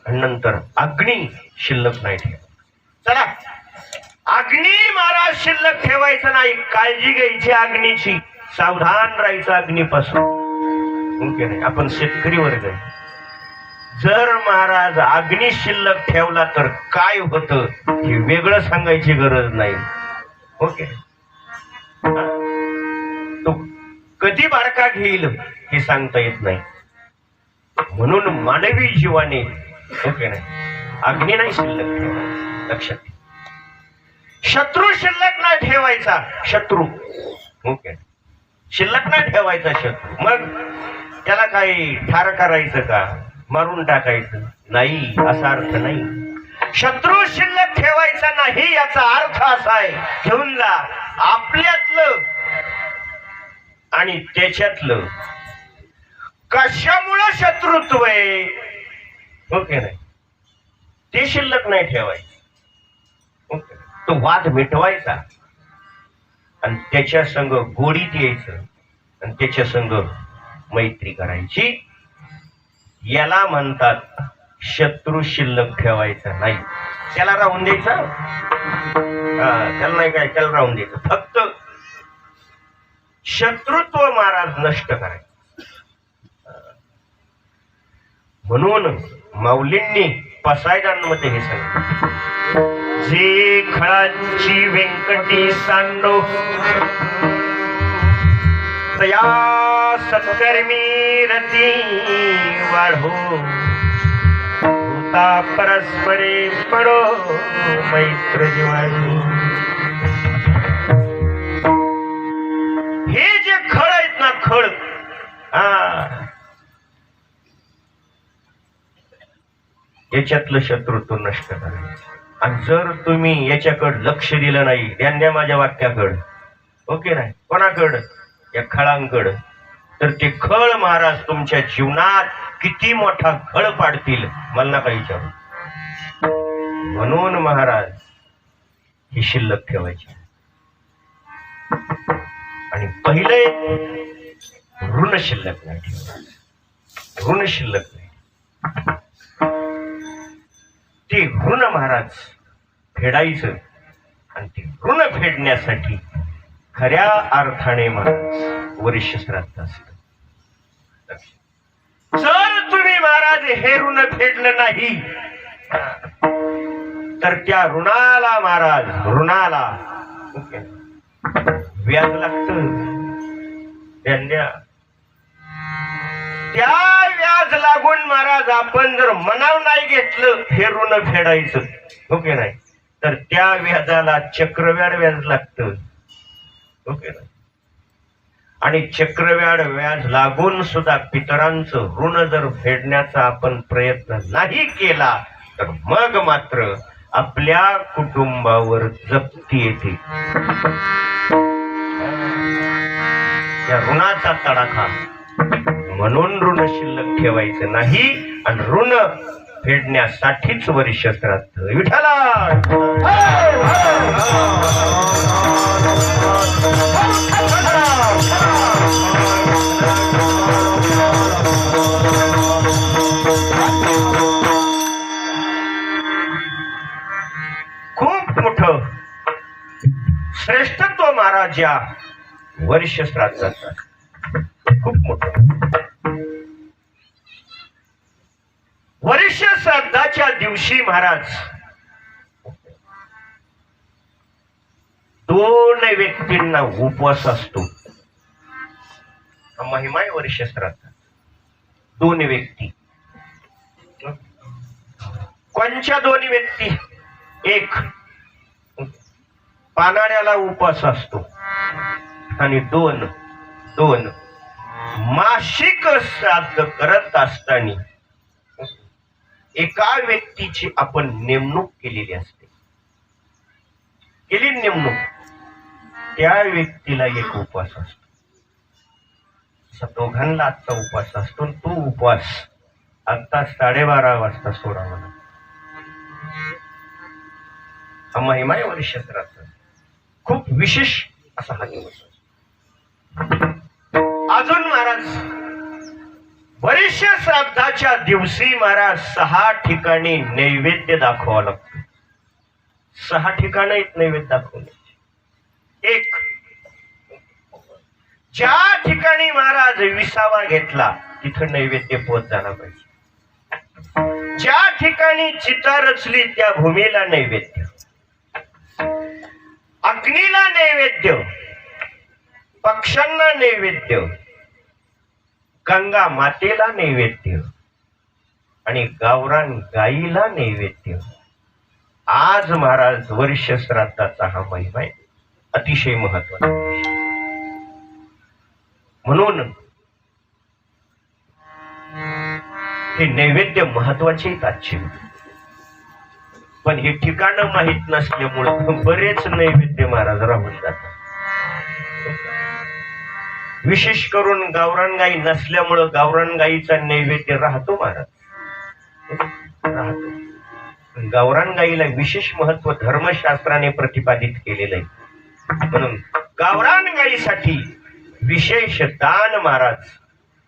नंतर अग्नी शिल्लक नाही ठेवा. चला, अग्नी महाराज शिल्लक ठेवायचं नाही, काळजी घ्यायची अग्नीची, सावधान राहायचं अग्नीपासून. ओके नाही, आपण शेतकरी वर्ग आहे. जर महाराज अग्नी शिल्लक ठेवला तर काय होतं हे वेगळं सांगायची गरज नाही. ओके, तो कधी बारका घेईल हे सांगता येत नाही. म्हणून मानवी जीवाने ओके नाही अग्नी नाही शिल्लक ठेवायचा. लक्षात घ्या. शत्रू शिल्लक नाही ठेवायचा. शत्रू ओके शिल्लक नाही ठेवायचा शत्रू. मग त्याला काही ठार करायचं का, मारून टाकायचं नाही, असा अर्थ नाही. शत्रू शिल्लक ठेवायचा नाही याचा अर्थ असा आहे, घेऊन जा आपल्यातलं आणि त्याच्यातलं कशामुळं शत्रुत्व आहे ओके नाही ते शिल्लक नाही ठेवायचं. ओके, तो वाद मिटवायचा आणि त्याच्या संग गोडीत यायचं आणि त्याच्या संग मैत्री करायची. याला म्हणतात शत्रू शिल्लक ठेवायचा नाही. त्याला राहून द्यायचं, त्याला नाही काय, त्याला राहून द्यायचं. फक्त शत्रुत्व महाराज नष्ट करायचं. म्हणून माऊलींनी पसायदांमध्ये हे सांगितलं, जे खळांची व्यंकटी सांडो तया सत्कर्मी रती वाढो, भूता परस्परे पडो मैत्र जीवानी. हे जे खळ आहेत ना, खळ, याच्यातलं शत्रुत्व नष्ट करायचं. आणि जर तुम्ही याच्याकडे लक्ष दिलं नाही, ध्यान द्या माझ्या वाक्याकडं ओके नाही, कोणाकडं, या खळांकडं, तर ते खळ महाराज तुमच्या जीवनात किती मोठा खळ पाडतील मला नका विचारू. म्हणून महाराज ही शिल्लक ठेवायची. आणि पहिले ऋण शिल्लक नाही ठेवायचं. ऋण शिल्लक नाही, ते ऋण महाराज फेडायचं. आणि ते ऋण फेडण्यासाठी खऱ्या अर्थाने महाराज वर्ष श्राद्ध असत. जर तुम्ही महाराज हे ऋण फेडलं नाही तर त्या ऋणाला महाराज, ऋणाला व्याज लागत. त्या व्याज लागून महाराज आपण जर मनाव नाही घेतलं हे ऋण फेडायचं ओके नाही, तर त्या व्याजाला चक्रव्याड व्याज लागतं ओके नाही. आणि चक्रव्याड व्याज लागून सुद्धा पितरांचं ऋण जर फेडण्याचा आपण प्रयत्न नाही केला तर मग मात्र आपल्या कुटुंबावर जप्ती येते. या ऋणाचा तडाखा. म्हणून ऋण शिल्लक ठेवायचं नाही आणि ऋण फेडण्यासाठीच वर्ष श्राद्ध. विठ्ठला खूप मोठं श्रेष्ठत्व महाराज या वर्ष श्राद्धाचा. खूप मोठं वर्ष श्राद्धाच्या दिवशी महाराज 2 व्यक्तींना उपवास असतो. महिमा आहे वर्ष श्राद्धात. 2 व्यक्ती. कोणच्या 2 व्यक्ती? एक पानाड्याला उपवास असतो आणि 2 मासिक श्राद्ध करत असताना एका व्यक्तीची आपण नेमणूक केलेली असते. केली नेमणूक. त्या व्यक्तीला एक उपवास असतो. असा दोघांना आजचा उपवास असतो. तो उपवास आता 12:30 वाजता सोडा म्हणा. हा महिमा आहे वर्षश्राद्धाचा. खूप विशेष असा हा दिवस. अजून महाराज वर्षश्राद्धाच्या दिवशी महाराज 6 ठिकाणी नैवेद्य दाखवावं लागतं. 6 ठिकाणी नैवेद्य दाखवले. एक, ज्या ठिकाणी महाराज विसावा घेतला तिथं नैवेद्य पोहोच झाला पाहिजे. ज्या ठिकाणी चिता रचली त्या भूमीला नैवेद्य, अग्नीला नैवेद्य, पक्ष्यांना नैवेद्य, गंगा मातेला नैवेद्य आणि गावरान गाईला नैवेद्य. आज महाराज वर्ष श्राद्धाचा हा महिमा आहे. अतिशय महत्वाचा. म्हणून हे नैवेद्य महत्वाचे आजचे. पण हे ठिकाणं माहित नसल्यामुळे बरेच नैवेद्य महाराज राहून जातात. विशेष करून गावरान गाई नसल्यामुळं गावरान गाईचा नैवेद्य राहतो महाराज, राहतो. गावरान गाईला विशेष महत्व धर्मशास्त्राने प्रतिपादित केलेलं आहे. म्हणून गावरान गाईसाठी विशेष दान महाराज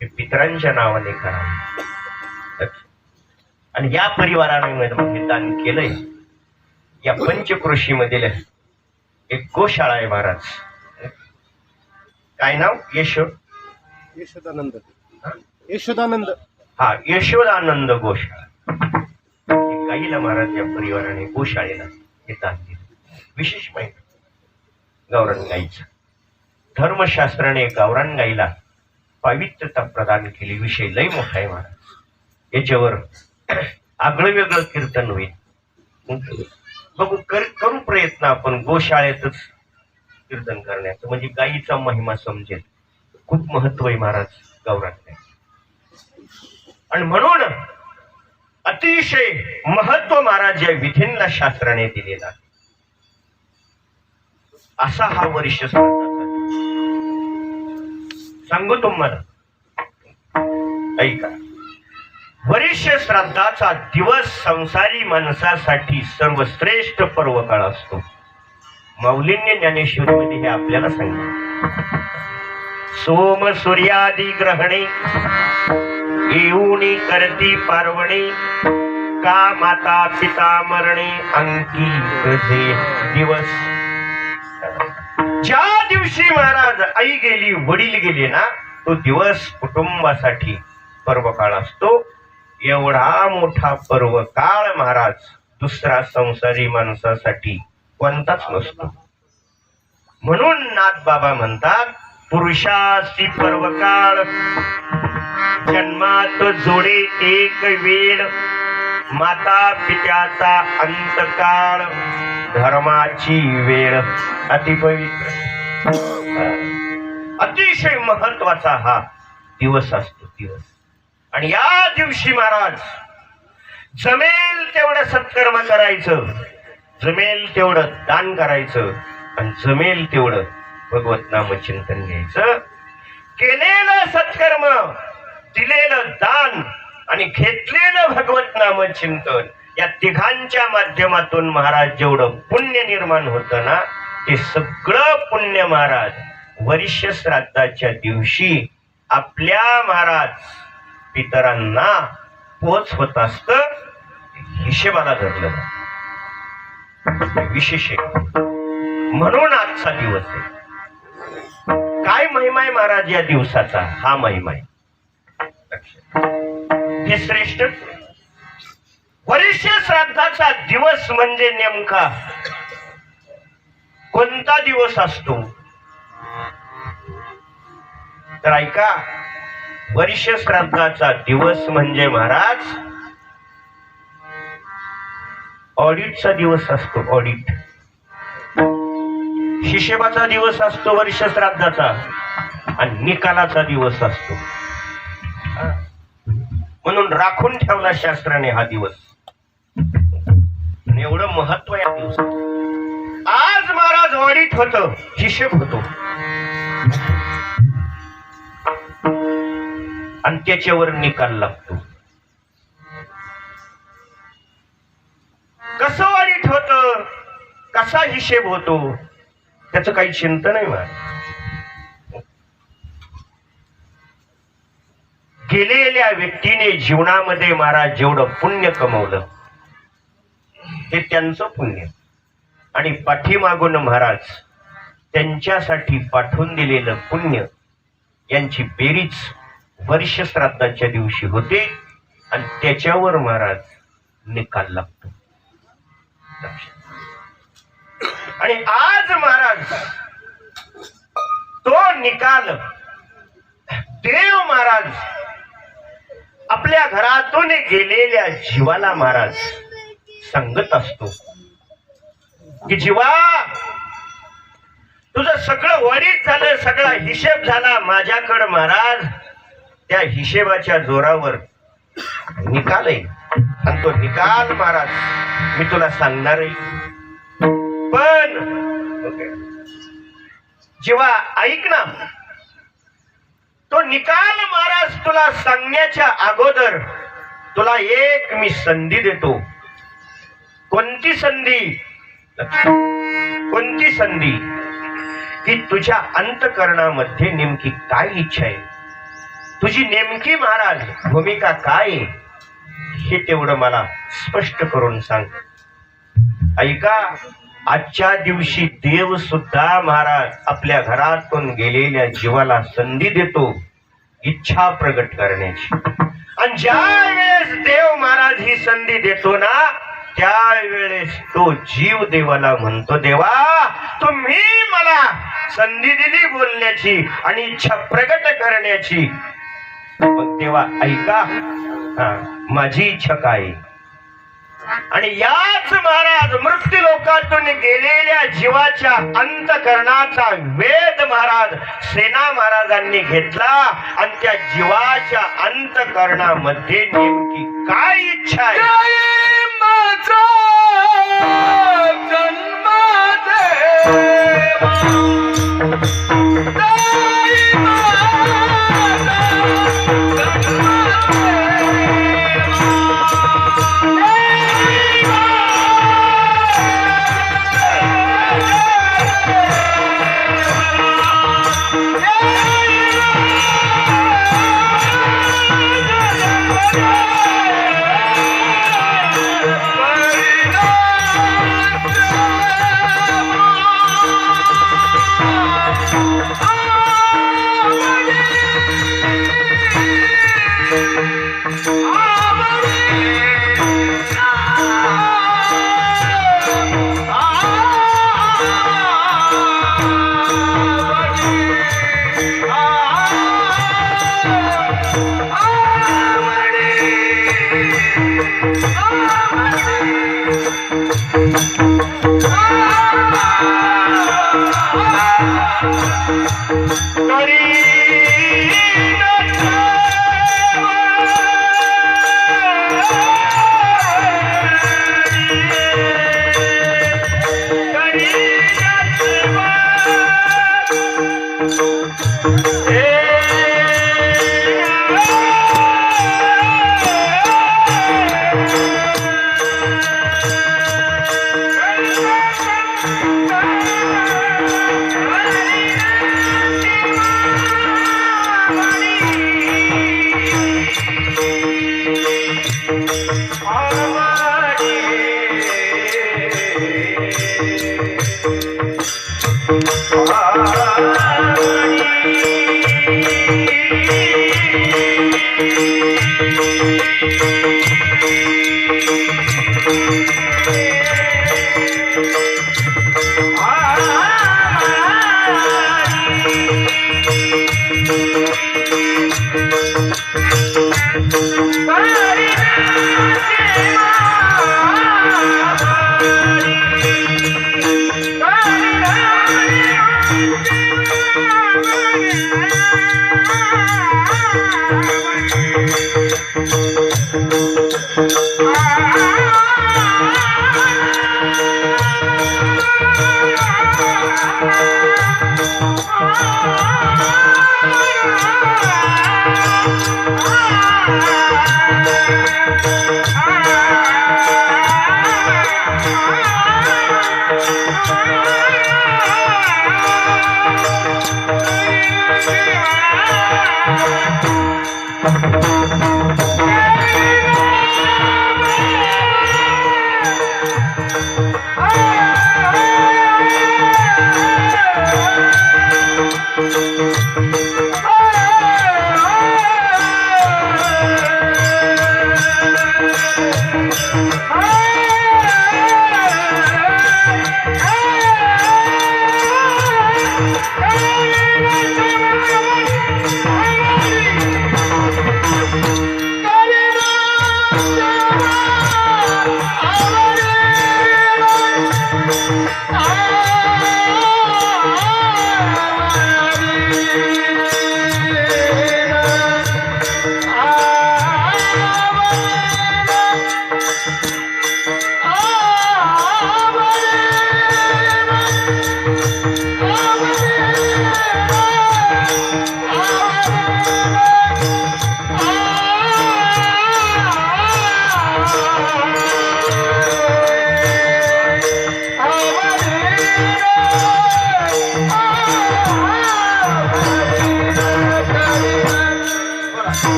हे पितरांच्या नावाने करावे. आणि या परिवाराने हे दान केलंय. या पंचक्रोशीमधील एक गोशाळा आहे महाराज. काय नाव? यशोदानंद. यशोदानंद. हा, यशोदानंद गोशाळा. गाईला महाराज या परिवाराने गोशाळेला हे दान दिलं. विशेष माहिती गावरान गाईचं. धर्मशास्त्राने गावरान गाईला पवित्रता प्रदान केली. विषय लय मोठा आहे महाराज. याच्यावर आगळं वेगळं कीर्तन होईल. बघू, करू प्रयत्न आपण गोशाळेतच कीर्तन करण्याचं, म्हणजे गाईचा महिमा समजेल. खूप महत्व आहे महाराज गावरान गाई. आणि म्हणून अतिशय महत्व महाराज या विधींना शास्त्राने दिलेला आहे. असा हा वर्ष सांगू तुम्हाला. ऐका, वर्ष श्राद्धाचा दिवस संसारी माणसासाठी सर्वश्रेष्ठ पर्व काळ असतो. माऊलींनी ज्ञानेश्वरीमध्ये हे आपल्याला सांगितलं. सोम सूर्यादी ग्रहणे येऊनी करती पार्वणे, का माता पिता मरणे अंकी दिवस. ज्या दिवशी महाराज आई गेली, वडील गेले ना, तो दिवस कुटुंबासाठी पर्व काळ असतो. एवढा मोठा पर्व काळ महाराज दुसरा संसारी माणसासाठी कोणताच नसतो. म्हणून नाथ बाबा म्हणतात, पुरुषासी पर्व काळ जन्मात जोडे एक वेळ, माता पित्याचा अंतकाळ धर्माची वेळ. अतिपवित्र अतिशय महत्वाचा हा दिवस असतो. दिवस. आणि या दिवशी महाराज जमेल तेवढं सत्कर्म करायचं, जमेल तेवढं दान करायचं, आणि जमेल तेवढं भगवत नाम चिंतन घ्यायचं. केलेलं सत्कर्म, दिलेलं दान आणि घेतलेलं भगवत नाम चिंतन, या तिघांच्या माध्यमातून महाराज जेवढं पुण्य निर्माण होतं ना, ते सगळं पुण्य महाराज वर्ष श्राद्धाच्या दिवशी आपल्या महाराज पितरांना पोच होत असत. हिशेबाला धरलं विशेष आहे. म्हणून आजचा दिवस आहे. काय महिमा आहे महाराज या दिवसाचा? हा महिमा आहे. हे श्रेष्ठ वर्ष श्राद्धाचा दिवस म्हणजे नेमका कोणता दिवस असतो? तर ऐका, वर्ष श्राद्धाचा दिवस म्हणजे महाराज ऑडिटचा दिवस असतो. ऑडिट हिशेबाचा दिवस असतो वर्ष श्राद्धाचा, आणि निकालाचा दिवस असतो. म्हणून राखून ठेवला शास्त्राने हा दिवस. एवढं महत्व या दिवसात. आज महाराज महाराज ऑडिट होत, हिशेब होतो आणि त्याच्यावर निकाल लागतो. कसं ऑडिट होत, कसा हिशेब होतो, त्याचं काही चिंता नाही महाराज. गेलेल्या व्यक्तीने जीवनामध्ये महाराज जेवढं पुण्य कमवलं ते त्यांचं पुण्य, आणि पाठीमागून महाराज त्यांच्यासाठी पाठवून दिलेलं पुण्य यांची बेरीज वर्ष श्राद्धाच्या दिवशी होते आणि त्याच्यावर महाराज निकाल लागतो. आणि आज महाराज तो निकाल देव महाराज आपल्या घरातून गेलेल्या जीवाला महाराज सांगत असतो की जीवा, तुझं सगळं वरीच झालं, सगळा हिशेब झाला माझ्याकडं महाराज. त्या हिशेबाच्या जोरावर निकाल आहे आणि तो निकाल महाराज मी तुला सांगणार आहे. पण जेव्हा ऐक ना, तो निकाल महाराज तुला सांगण्याच्या अगोदर तुला एक मी संधी देतो. कोणती संधी? कोणती संधी? की तुझ्या अंतःकरणामध्ये नेमकी काय इच्छा आहे, तुझी नेमकी महाराज भूमिका काय आहे, हे तेवढं मला स्पष्ट करून सांग. ऐका, आजच्या दिवशी देव सुद्धा महाराज आपल्या घरातून गेलेल्या जीवाला संधी देतो इच्छा प्रगट करण्याची. आणि ज्या वेळेस देव महाराज ही संधी देतो ना, त्यावेळेस तो जीव देवाला म्हणतो, देवा तुम्ही मला संधी दिली बोलण्याची आणि इच्छा प्रगट करण्याची, मग तेव्हा ऐका माझी इच्छा काय. आणि याच महाराज मृत्यू लोकातून गेलेल्या जीवाच्या अंतःकरणाचा वेध महाराज सेना महाराजांनी घेतला आणि त्या जीवाच्या अंतःकरणामध्ये नेमकी काय इच्छा आहे.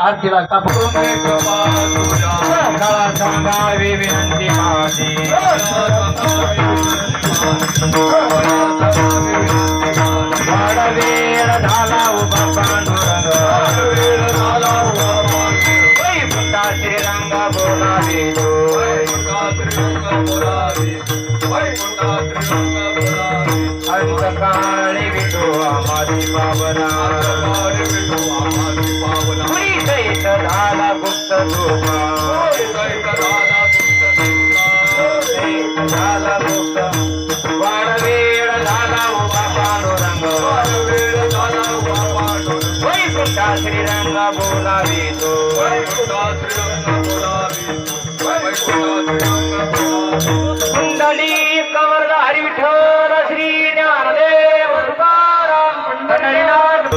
आरतीला कापून संभावी विनंती माझी वाडवेळ झाला उभा पांडुरंग वैकुंठा श्रीरंग बोलावे अंतकाळी विठो आम्हारी पावना झाला गुप्त झाला गुप्त वाडवेळ झाला उभा पांडुरंग श्रीरंग बोलावितो कुंडली कमरला हरी विठ्ठल श्री ज्ञानदेव तुकाराम पंढरीनाथ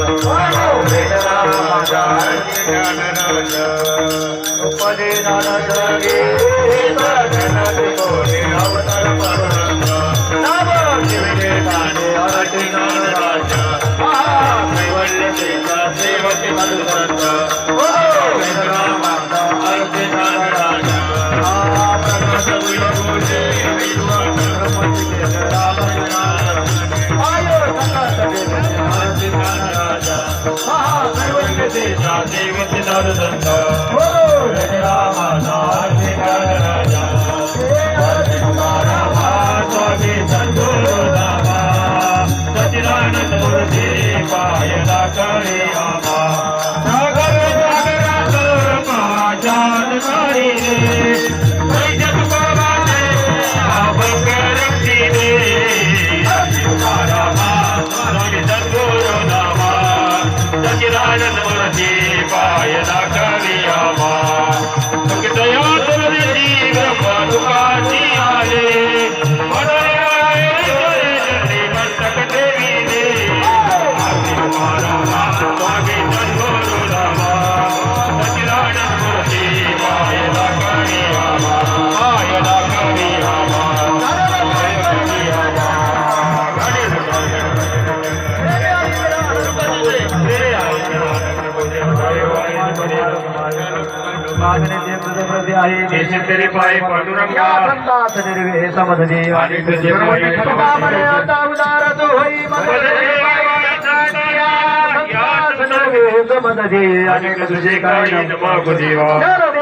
तेरी पाय पांडुरंगा आणि तुझे पाय तुझे काही मागू देवा